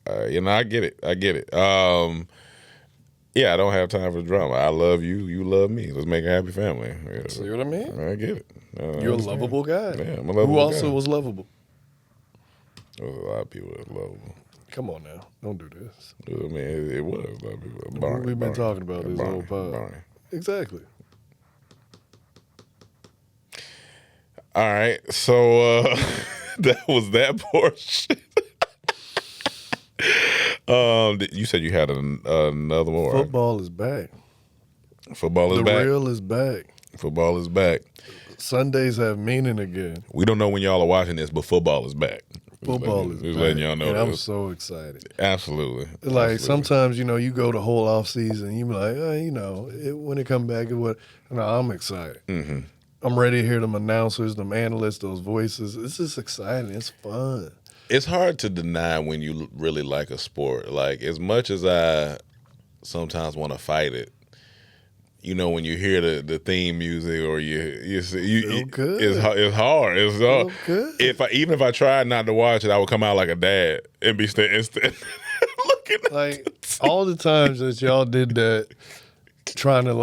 Speaker 3: I get it. Yeah, I don't have time for the drama. I love you. You love me. Let's make a happy family. Yeah.
Speaker 4: See what I mean?
Speaker 3: I get it.
Speaker 4: You're a lovable guy.
Speaker 3: Yeah, I'm a lovable
Speaker 4: Who also
Speaker 3: guy.
Speaker 4: was lovable?
Speaker 3: There was a lot of people that was lovable.
Speaker 4: Come on now. Don't do this.
Speaker 3: I mean, it was a lot of people.
Speaker 4: What we've been talking about this whole pod.
Speaker 3: Barney.
Speaker 4: Exactly.
Speaker 3: All right, so that was that portion. You said you had another more. Right?
Speaker 4: Football is back.
Speaker 3: Football is
Speaker 4: The
Speaker 3: back.
Speaker 4: real is back.
Speaker 3: Football is back.
Speaker 4: Sundays have meaning again.
Speaker 3: We don't know when y'all are watching this, but football is back.
Speaker 4: Football is
Speaker 3: Just
Speaker 4: back.
Speaker 3: letting y'all know
Speaker 4: and
Speaker 3: that.
Speaker 4: I'm so excited.
Speaker 3: Absolutely.
Speaker 4: Like
Speaker 3: Absolutely.
Speaker 4: sometimes, you go the whole off season, you be like, when it come back, I'm excited.
Speaker 3: Mm-hmm.
Speaker 4: I'm ready to hear them announcers, them analysts, those voices. It's just exciting. It's fun.
Speaker 3: It's hard to deny when you really like a sport. Like, as much as I sometimes want to fight it, when you hear the theme music or you see,
Speaker 4: good.
Speaker 3: it's hard. It's hard.
Speaker 4: good.
Speaker 3: Even if I tried not to watch it, I would come out like a dad and be looking at
Speaker 4: Like all the times that y'all did that, trying to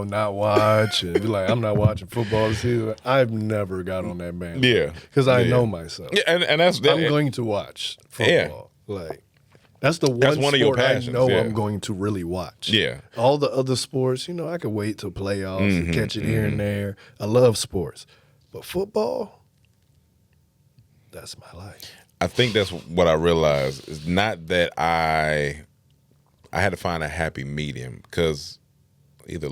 Speaker 4: not watch and be like, I'm not watching football this season. I've never got on that band.
Speaker 3: Yeah.
Speaker 4: Because I
Speaker 3: Yeah.
Speaker 4: know myself.
Speaker 3: Yeah, and that's
Speaker 4: I'm going to watch football. Like that's the one
Speaker 3: one of your
Speaker 4: sport I
Speaker 3: passions,
Speaker 4: know
Speaker 3: yeah.
Speaker 4: I'm going to really watch.
Speaker 3: Yeah.
Speaker 4: All the other sports, I could wait till playoffs
Speaker 3: Mm-hmm,
Speaker 4: and catch it here and there. I love sports. But football, that's my life.
Speaker 3: I think that's what I realized is not that I had to find a happy medium because either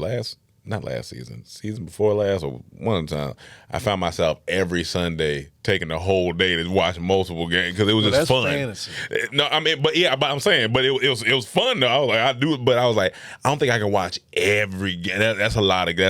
Speaker 3: not last season before last, or one time, I found myself every Sunday taking the whole day to watch multiple games because it was just
Speaker 4: that's
Speaker 3: fun.
Speaker 4: fantasy.
Speaker 3: No, I mean, but I'm saying, but it was fun though. I was like, I do it, but I was like, I don't think I can watch every game. That's a whole
Speaker 4: Watching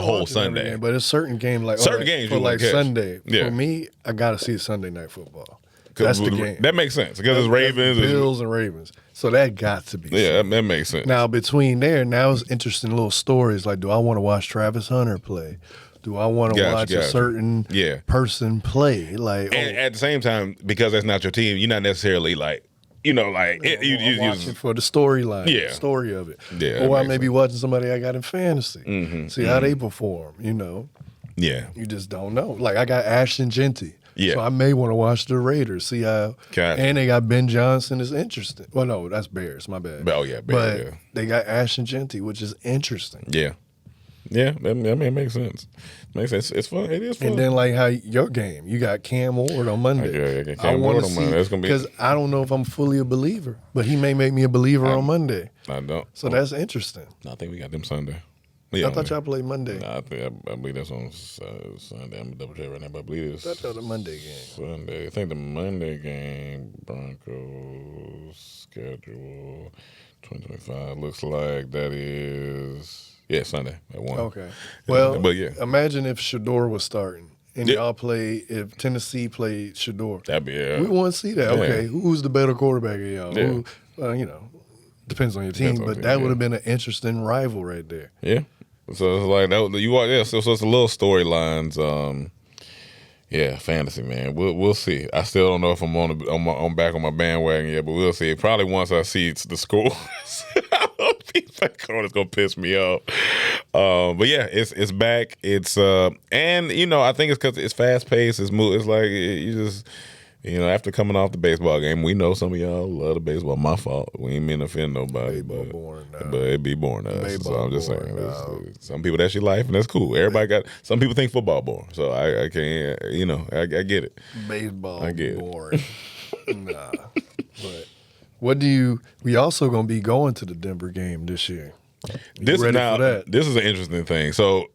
Speaker 4: every
Speaker 3: Sunday.
Speaker 4: game, but it's certain game like
Speaker 3: Certain games
Speaker 4: for
Speaker 3: you
Speaker 4: like
Speaker 3: wanna catch.
Speaker 4: Sunday.
Speaker 3: Yeah.
Speaker 4: For me, I gotta see Sunday night football. That's the game.
Speaker 3: That makes sense because it's Ravens.
Speaker 4: Bills and Ravens. So that got to be.
Speaker 3: Yeah, that makes sense.
Speaker 4: Now between there, it's interesting little stories. Like, do I want to watch Travis Hunter play? Do I want to watch a certain person play? Like,
Speaker 3: and at the same time, because that's not your team, you're not necessarily like,
Speaker 4: I'm watching for the storyline, story of it.
Speaker 3: Yeah,
Speaker 4: or
Speaker 3: that
Speaker 4: I
Speaker 3: makes
Speaker 4: may be
Speaker 3: sense.
Speaker 4: watching somebody I got in fantasy. See how they perform.
Speaker 3: Yeah.
Speaker 4: You just don't know. Like I got Ashton Genty.
Speaker 3: Yeah.
Speaker 4: So I may want to watch the Raiders, see how.
Speaker 3: Gotcha.
Speaker 4: And they got Ben Johnson is interesting. Well, no, that's Bears. My bad.
Speaker 3: Oh, yeah, Bears,
Speaker 4: but they got Ashton Genty, which is interesting.
Speaker 3: Yeah. Yeah, that makes sense. Makes sense. It's fun. It is fun.
Speaker 4: And then like how your game, you got Cam Ward on Monday.
Speaker 3: Yeah, Cam Ward on Monday. That's gonna be
Speaker 4: because I don't know if I'm fully a believer, but he may make me a believer on Monday.
Speaker 3: I don't.
Speaker 4: So that's interesting.
Speaker 3: I think we got them Sunday. Yeah,
Speaker 4: I thought y'all played Monday.
Speaker 3: Nah, I believe that's on Sunday. I'm gonna double check right now, but I believe it's
Speaker 4: That's the Monday game.
Speaker 3: Sunday. I think the Monday game, Broncos schedule 2025 looks like that is Sunday at 1.
Speaker 4: Okay. Well,
Speaker 3: but yeah,
Speaker 4: imagine if Shador was starting and y'all played, if Tennessee played Shador.
Speaker 3: that'd be
Speaker 4: We want to see that.
Speaker 3: Yeah.
Speaker 4: Okay, who's the better quarterback of y'all?
Speaker 3: Yeah.
Speaker 4: Who, depends on your team,
Speaker 3: Depends on
Speaker 4: but
Speaker 3: the
Speaker 4: that
Speaker 3: team,
Speaker 4: would have been an interesting rival right there.
Speaker 3: Yeah. So it's like that. You are so it's a little storylines. Fantasy man. We'll see. I still don't know if I'm I'm back on my bandwagon yet, but we'll see. Probably once I see the scores, it's gonna piss me off. But yeah, it's back. It's and I think it's because it's fast paced. It's like you just. After coming off the baseball game, we know some of y'all love the baseball. My fault. We ain't mean to offend nobody.
Speaker 4: Baseball boring, nah.
Speaker 3: But it be boring to us.
Speaker 4: Baseball
Speaker 3: So I'm just
Speaker 4: boring,
Speaker 3: saying.
Speaker 4: nah.
Speaker 3: Some people, that's your life, and that's cool. Everybody got. Some people think football boring. So I can't. I get it.
Speaker 4: Baseball
Speaker 3: I get it.
Speaker 4: boring. Nah. But what do you? We also gonna be going to the Denver game this year.
Speaker 3: This
Speaker 4: ready
Speaker 3: now.
Speaker 4: for that?
Speaker 3: This is an interesting thing. So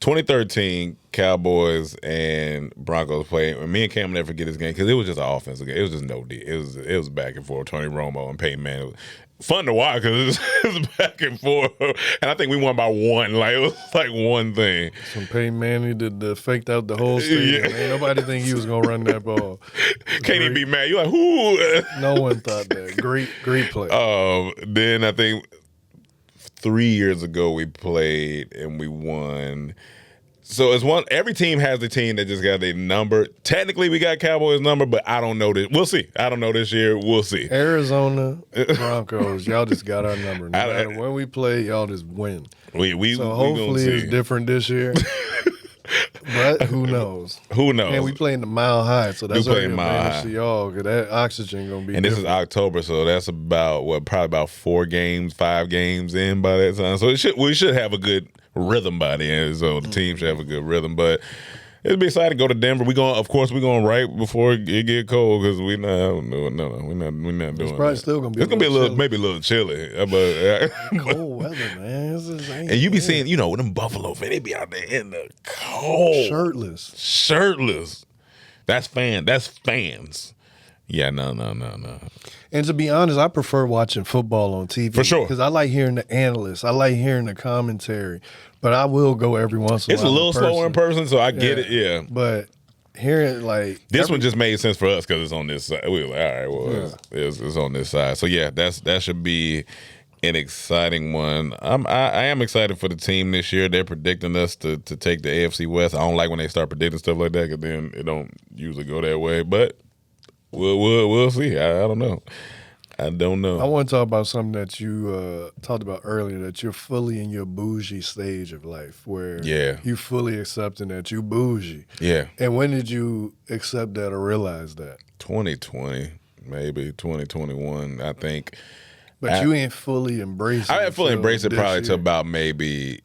Speaker 3: 2013 Cowboys and Broncos played. And me and Cam will never forget this game because it was just an offensive game. It was just no deal. It was back and forth. Tony Romo and Peyton Manning. Fun to watch because it was back and forth. And I think we won by one. Like it was like one thing.
Speaker 4: Some Peyton Manning did faked out the whole stadium.
Speaker 3: Yeah.
Speaker 4: Ain't nobody think he was gonna run that ball.
Speaker 3: Can't even be mad. You're like, who?
Speaker 4: No one thought that. Great play.
Speaker 3: Then I think 3 years ago we played and we won. So it's one. Every team has a team that just got a number. Technically, we got Cowboys number, but I don't know this. We'll see. I don't know this year. We'll see.
Speaker 4: Arizona Broncos, y'all just got our number. No matter when we play, y'all just win. So hopefully it's different this year. But who knows?
Speaker 3: Who knows?
Speaker 4: And we playing the Mile High, so that's
Speaker 3: playing
Speaker 4: an
Speaker 3: Mile
Speaker 4: advantage
Speaker 3: High.
Speaker 4: to y'all because that oxygen gonna be.
Speaker 3: And this
Speaker 4: different.
Speaker 3: is October, so that's about probably about 4 games, 5 games in by that time. So we should have a good rhythm by then. So the team should have a good rhythm. But it'll be exciting to go to Denver. We're going right before it get we're not doing.
Speaker 4: It's probably still gonna be.
Speaker 3: It's gonna be maybe a little chilly, but
Speaker 4: cold weather, man.
Speaker 3: and you be seeing, them Buffalo fans, they be out there in the cold, shirtless. That's fans. Yeah, no.
Speaker 4: And to be honest, I prefer watching football on TV.
Speaker 3: For sure.
Speaker 4: Because I like hearing the analysts. I like hearing the commentary. But I will go every once in a while.
Speaker 3: It's a little slower in person, so I get it, yeah.
Speaker 4: But hearing
Speaker 3: this one just made sense for us because it's on this side. We were like, all right, well, it's on this side. So yeah, that should be an exciting one. I am excited for the team this year. They're predicting us to take the AFC West. I don't like when they start predicting stuff like that because then it don't usually go that way. But we'll see. I don't know. I don't know.
Speaker 4: I want to talk about something that you talked about earlier, that you're fully in your bougie stage of life where you fully accepting that you bougie.
Speaker 3: Yeah.
Speaker 4: And when did you accept that or realize that?
Speaker 3: 2020, maybe 2021, I think.
Speaker 4: But you ain't fully embraced it.
Speaker 3: I haven't fully embraced it probably till about maybe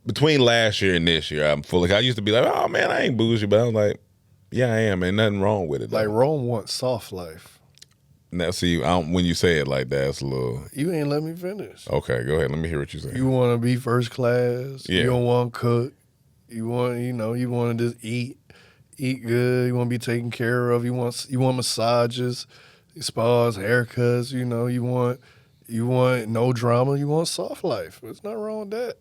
Speaker 3: between last year and this year. I used to be like, oh man, I ain't bougie, but I was like, yeah, I am. Ain't nothing wrong with it.
Speaker 4: Like Rome wants soft life.
Speaker 3: Now, see, when you say it like that, it's a little.
Speaker 4: You ain't let me finish.
Speaker 3: Okay, go ahead. Let me hear what you say.
Speaker 4: You want to be first class.
Speaker 3: Yeah.
Speaker 4: You don't want to cook. You want, you want to just eat good. You want to be taken care of. You want massages, spas, haircuts. You want no drama. You want soft life. There's nothing wrong with that.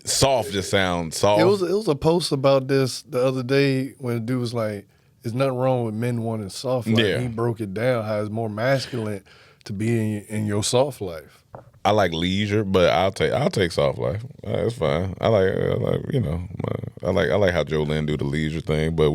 Speaker 3: Soft just sounds soft.
Speaker 4: It was a post about this the other day when the dude was like, "There's nothing wrong with men wanting soft life."
Speaker 3: Yeah.
Speaker 4: He broke it down how it's more masculine to be in your soft life.
Speaker 3: I like leisure, but I'll take soft life. That's fine. I like I like how Joe Lynn do the leisure thing, but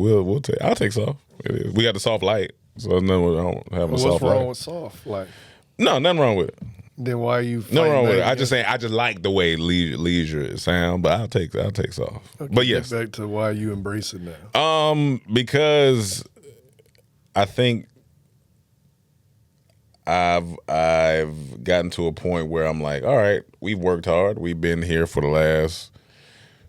Speaker 3: I'll take soft. It is. We got the soft light, so I don't have a soft life.
Speaker 4: What's wrong with soft life?
Speaker 3: No, nothing wrong with it.
Speaker 4: Then why are you?
Speaker 3: Nothing wrong with it. I just like the way leisure sound, but I'll take soft.
Speaker 4: Okay,
Speaker 3: but yes,
Speaker 4: get back to why you embrace it now.
Speaker 3: Because I think I've gotten to a point where I'm like, all right, we've worked hard. We've been here for the last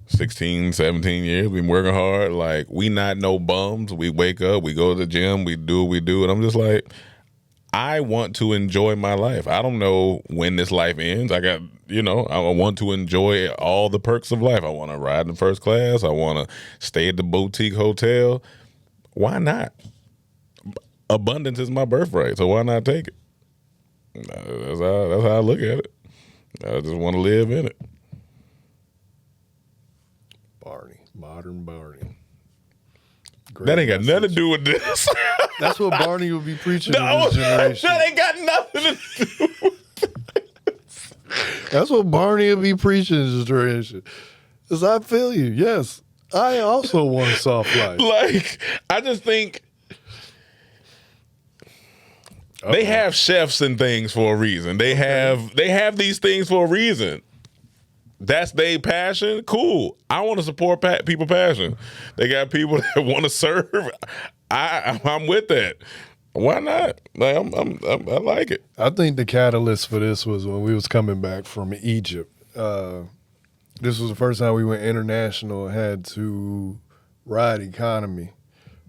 Speaker 3: 16, 17 years. We've been working hard. Like, we not no bums. We wake up, we go to the gym, we do what we do. And I'm just like, I want to enjoy my life. I don't know when this life ends. I want to enjoy all the perks of life. I want to ride in first class. I want to stay at the boutique hotel. Why not? Abundance is my birthright, so why not take it? That's how I look at it. I just want to live in it.
Speaker 4: Modern Barney. Great
Speaker 3: That ain't got
Speaker 4: message.
Speaker 3: nothing to do with this.
Speaker 4: That's what Barney will be preaching in this generation.
Speaker 3: That ain't got nothing to do with
Speaker 4: That's what Barney will be preaching in this generation. Because I feel you. Yes, I also want soft life.
Speaker 3: Like, I just think they have chefs and things for a reason. They have these things for a reason. That's their passion. Cool. I want to support people passion. They got people that want to serve. I'm with that. Why not? Like, I like it.
Speaker 4: I think the catalyst for this was when we was coming back from Egypt. This was the first time we went international and had to ride economy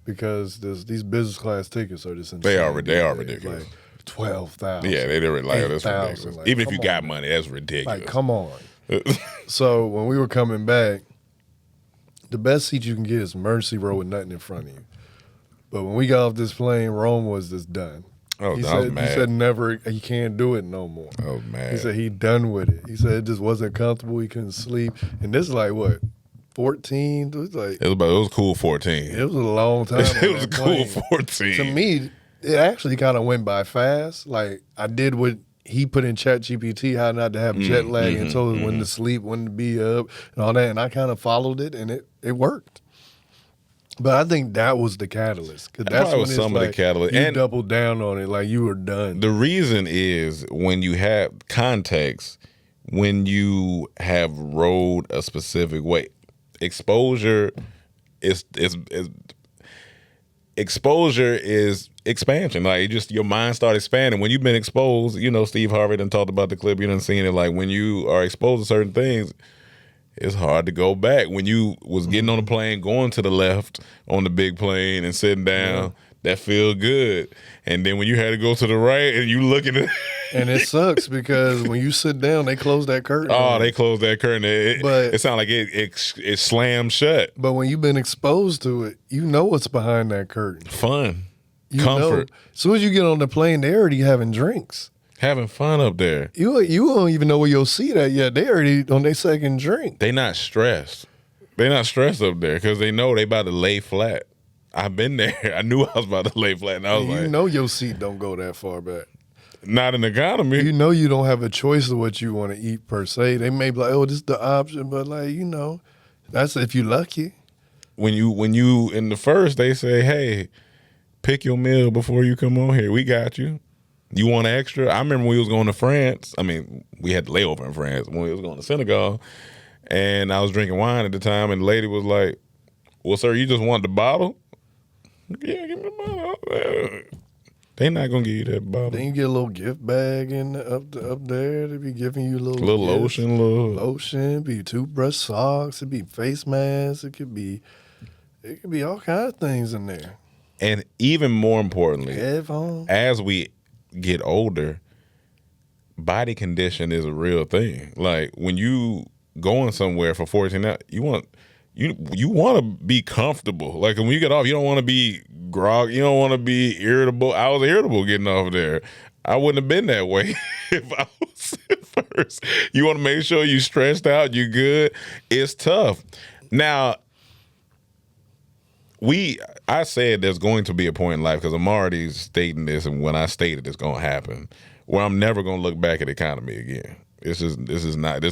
Speaker 4: because these business class tickets are just insane.
Speaker 3: They are ridiculous.
Speaker 4: Like 12,000.
Speaker 3: Yeah, they're like, that's
Speaker 4: 8,000.
Speaker 3: ridiculous.
Speaker 4: Like,
Speaker 3: even if you
Speaker 4: come
Speaker 3: got
Speaker 4: on,
Speaker 3: money, that's ridiculous.
Speaker 4: Like, come on. So when we were coming back, the best seat you can get is Mercy Row with nothing in front of you. But when we got off this plane, Rome was just done.
Speaker 3: Oh,
Speaker 4: He
Speaker 3: I was
Speaker 4: said,
Speaker 3: mad.
Speaker 4: He said never, he can't do it no more.
Speaker 3: I was mad.
Speaker 4: He said he done with it. He said it just wasn't comfortable. He couldn't sleep. And this is like what, 14? It was like
Speaker 3: It was cool 14.
Speaker 4: it was a long time.
Speaker 3: It was a
Speaker 4: on that
Speaker 3: cool
Speaker 4: plane.
Speaker 3: 14.
Speaker 4: To me, it actually kind of went by fast. Like I did what he put in ChatGPT how not to have jet lag and told us when to sleep, when to be up, and all that. And I kind of followed it, and it worked. But I think that was the catalyst. Because that's
Speaker 3: probably
Speaker 4: when
Speaker 3: was
Speaker 4: it's
Speaker 3: some of the
Speaker 4: like
Speaker 3: catalyst.
Speaker 4: you
Speaker 3: And-
Speaker 4: doubled down on it, like you were done.
Speaker 3: The reason is when you have context, when you have rode a specific way, exposure is exposure is expansion. Like, your mind started expanding. When you've been exposed, Steve Harvey done talked about the clip, you done seen it. Like, when you are exposed to certain things, it's hard to go back. When you was getting on the plane, going to the left on the big plane and sitting down, that feel good. And then when you had to go to the right and you looking at
Speaker 4: And it sucks because when you sit down, they close that curtain.
Speaker 3: oh, they closed that curtain.
Speaker 4: But-
Speaker 3: It sounded like it slammed shut.
Speaker 4: But when you've been exposed to it, you know what's behind that curtain.
Speaker 3: Fun.
Speaker 4: You
Speaker 3: Comfort.
Speaker 4: know. As soon as you get on the plane, they already having drinks.
Speaker 3: Having fun up there.
Speaker 4: You don't even know where your seat at yet. They already on their second drink.
Speaker 3: They not stressed. They not stressed up there because they know they about to lay flat. I've been there. I knew I was about to lay flat. And I was
Speaker 4: You
Speaker 3: like,
Speaker 4: know your seat don't go that far back.
Speaker 3: not in economy.
Speaker 4: You know you don't have a choice of what you want to eat per se. They may be like, oh, this is the option, but that's if you lucky.
Speaker 3: When you in the first, they say, hey, pick your meal before you come on here. We got you. You want extra? I remember when we was going to France. I mean, we had to layover in France when we was going to Senegal, and I was drinking wine at the time, and the lady was like, well, sir, you just want the bottle? Yeah, give me the bottle. They not going to give you that bottle.
Speaker 4: Then you get a little gift bag up there. They be giving you
Speaker 3: Little
Speaker 4: gifts.
Speaker 3: lotion,
Speaker 4: Lotion, be toothbrush, socks, it be face masks, it could be all kinds of things in there.
Speaker 3: And even more importantly,
Speaker 4: Headphones.
Speaker 3: as we get older, body condition is a real thing. Like, when you going somewhere for 14 hours, you want to be comfortable. Like, when you get off, you don't want to be grog. You don't want to be irritable. I was irritable getting off there. I wouldn't have been that way if I was at first. You want to make sure you stretched out, you good. It's tough. Now, I said there's going to be a point in life, because I'm already stating this, and when I stated it's going to happen, where I'm never going to look back at the economy again. There's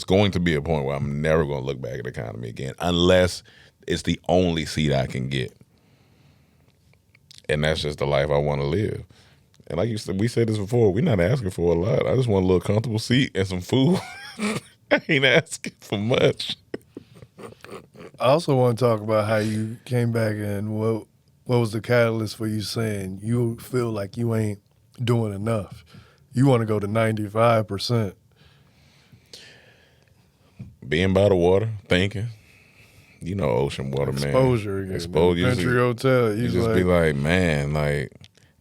Speaker 3: going to be a point where I'm never going to look back at the economy again, unless it's the only seat I can get. And that's just the life I want to live. And like you said, we said this before, we're not asking for a lot. I just want a little comfortable seat and some food. I ain't asking for much.
Speaker 4: I also want to talk about how you came back and what was the catalyst for you saying you feel like you ain't doing enough. You want to go to 95%.
Speaker 3: Being by the water, thinking. Ocean water, man.
Speaker 4: Exposure again.
Speaker 3: Exposure.
Speaker 4: Country hotel.
Speaker 3: You just be like, man,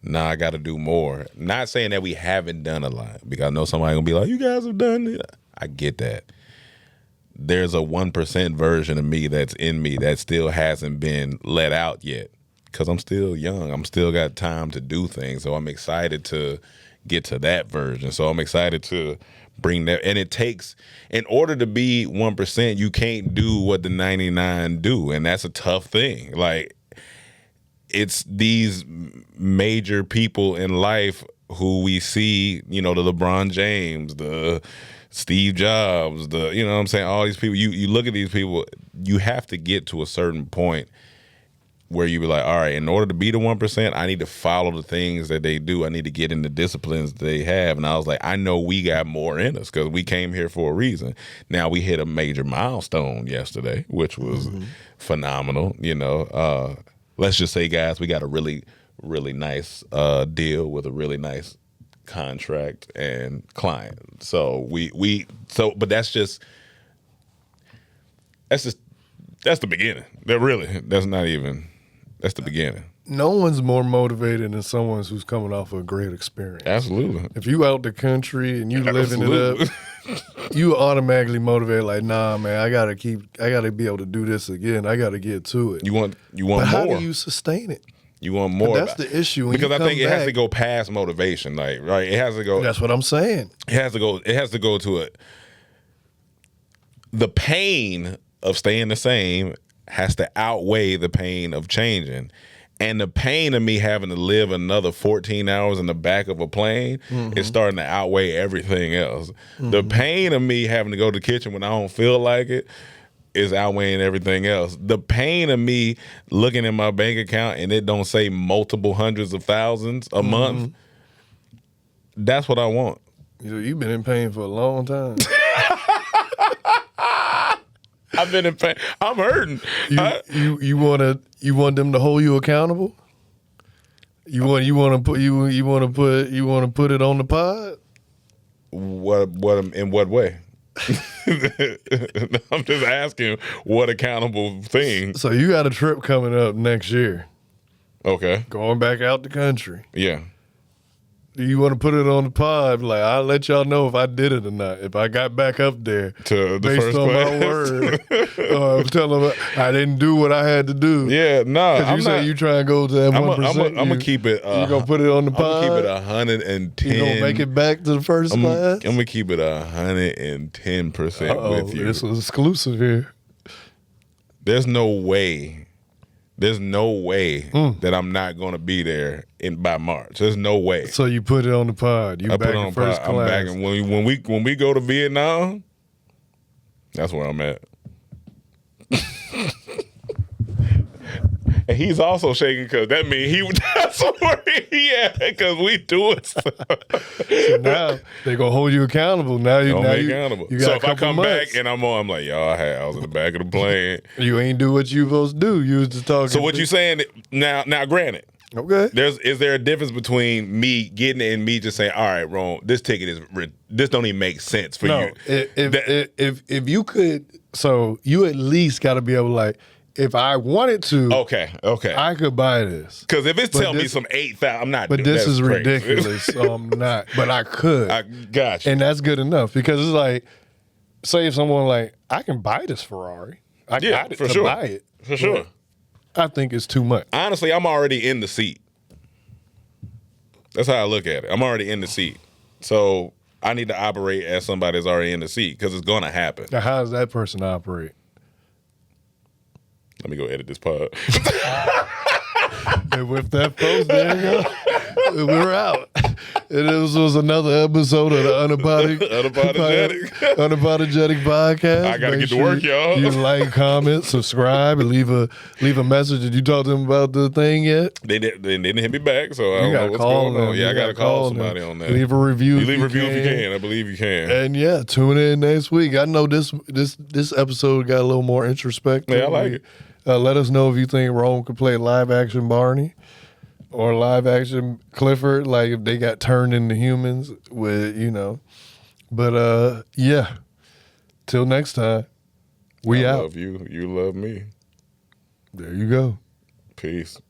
Speaker 3: nah, I got to do more. Not saying that we haven't done a lot, because I know somebody going to be like, you guys have done it. I get that. There's a 1% version of me that's in me that still hasn't been let out yet, because I'm still young. I'm still got time to do things. So I'm excited to get to that version. So I'm excited to bring that. And it takes, in order to be 1%, you can't do what the 99 do. And that's a tough thing. Like, it's these major people in life who we see, the LeBron James, the Steve Jobs, all these people, you look at these people, you have to get to a certain point where you be like, all right, in order to be the 1%, I need to follow the things that they do. I need to get in the disciplines they have. And I was like, I know we got more in us, because we came here for a reason. Now, we hit a major milestone yesterday, which was phenomenal. Let's just say, guys, we got a really, really nice deal with a really nice contract and client. So but that's the beginning. That's the beginning.
Speaker 4: No one's more motivated than someone who's coming off a great experience.
Speaker 3: Absolutely.
Speaker 4: If you out the country and you living it up, you automatically motivated, like, nah, man, I gotta be able to do this again. I gotta get to it.
Speaker 3: You want
Speaker 4: but
Speaker 3: more.
Speaker 4: How do you sustain it?
Speaker 3: You want more.
Speaker 4: But that's the issue. When
Speaker 3: because
Speaker 4: you
Speaker 3: I think it has
Speaker 4: back,
Speaker 3: to go past motivation. Like, right? It has to go.
Speaker 4: That's what I'm saying.
Speaker 3: It has to go to it. The pain of staying the same has to outweigh the pain of changing. And the pain of me having to live another 14 hours in the back of a plane is starting to outweigh everything else. The pain of me having to go to the kitchen when I don't feel like it is outweighing everything else. The pain of me looking in my bank account and it don't say multiple hundreds of thousands a month, that's what I want.
Speaker 4: You've been in pain for a long time.
Speaker 3: I've been in pain. I'm hurting.
Speaker 4: You want them to hold you accountable? You want to put it on the pod?
Speaker 3: What in what way? I'm just asking what accountable thing.
Speaker 4: So you got a trip coming up next year.
Speaker 3: Okay.
Speaker 4: Going back out the country.
Speaker 3: Yeah.
Speaker 4: Do you want to put it on the pod? Like, I'll let y'all know if I did it or not. If I got back up there
Speaker 3: To the
Speaker 4: based
Speaker 3: first
Speaker 4: on
Speaker 3: class.
Speaker 4: my word. Tell them I didn't do what I had to do.
Speaker 3: Yeah, no.
Speaker 4: Because you say you try and go to that 1%.
Speaker 3: I'm going to keep it.
Speaker 4: You going to put it on the pod?
Speaker 3: I'm going to keep it 110.
Speaker 4: You going to make it back to the first class?
Speaker 3: I'm going to keep it 110% with you.
Speaker 4: This was exclusive here.
Speaker 3: There's no way that I'm not going to be there by March. There's no way.
Speaker 4: So you put it on the pod. You
Speaker 3: I
Speaker 4: back
Speaker 3: put it
Speaker 4: in
Speaker 3: on
Speaker 4: first
Speaker 3: pod.
Speaker 4: class.
Speaker 3: I'm back, and when we go to Vietnam, that's where I'm at. And he's also shaking because that means that's where he at because we doing stuff.
Speaker 4: So now they gonna hold you accountable. Now you
Speaker 3: accountable.
Speaker 4: You got
Speaker 3: So
Speaker 4: a
Speaker 3: if I
Speaker 4: couple
Speaker 3: come
Speaker 4: months.
Speaker 3: back and I'm like, y'all, I was in the back of the plane.
Speaker 4: You ain't do what you supposed to do. You was just talking.
Speaker 3: So what you saying now? Granted,
Speaker 4: okay?
Speaker 3: is there a difference between me getting it and me just saying, all right, Ron, this ticket this don't even make sense for you?
Speaker 4: If you could, so you at least got to be able to, like, if I wanted to,
Speaker 3: Okay.
Speaker 4: I could buy this.
Speaker 3: Because if it's
Speaker 4: But
Speaker 3: telling me
Speaker 4: this-
Speaker 3: some 8,000, I'm not.
Speaker 4: But this
Speaker 3: that's
Speaker 4: is
Speaker 3: crazy.
Speaker 4: ridiculous, so I'm not. But I could.
Speaker 3: I got you.
Speaker 4: And that's good enough because it's like, say if someone like, I can buy this Ferrari. I
Speaker 3: Yeah,
Speaker 4: got it
Speaker 3: for
Speaker 4: to
Speaker 3: sure.
Speaker 4: buy it.
Speaker 3: For sure.
Speaker 4: I think it's too much.
Speaker 3: Honestly, I'm already in the seat. That's how I look at it. I'm already in the seat. So I need to operate as somebody that's already in the seat because it's going to happen.
Speaker 4: Now, how does that person operate?
Speaker 3: Let me go edit this part.
Speaker 4: And with that, folks, there you go. We're out. And this was another episode of the
Speaker 3: Unapologetic.
Speaker 4: Unapologetic podcast.
Speaker 3: I gotta
Speaker 4: Make
Speaker 3: get to work, y'all.
Speaker 4: You like, comment, subscribe, and leave a message. Did you talk to them about the thing yet?
Speaker 3: They didn't hit me back, so I don't
Speaker 4: You
Speaker 3: know
Speaker 4: gotta
Speaker 3: what's
Speaker 4: call
Speaker 3: going
Speaker 4: them.
Speaker 3: on. Yeah,
Speaker 4: You
Speaker 3: I gotta
Speaker 4: gotta
Speaker 3: call
Speaker 4: them.
Speaker 3: somebody on that.
Speaker 4: Leave a review.
Speaker 3: You leave a review if you can. I believe you can.
Speaker 4: And yeah, tune in next week. I know this episode got a little more introspective.
Speaker 3: Yeah, I like it.
Speaker 4: Let us know if you think Rome could play live action Barney or live action Clifford, like if they got turned into humans with, But yeah. Till next time. We
Speaker 3: I
Speaker 4: out.
Speaker 3: love you. You love me.
Speaker 4: There you go.
Speaker 3: Peace.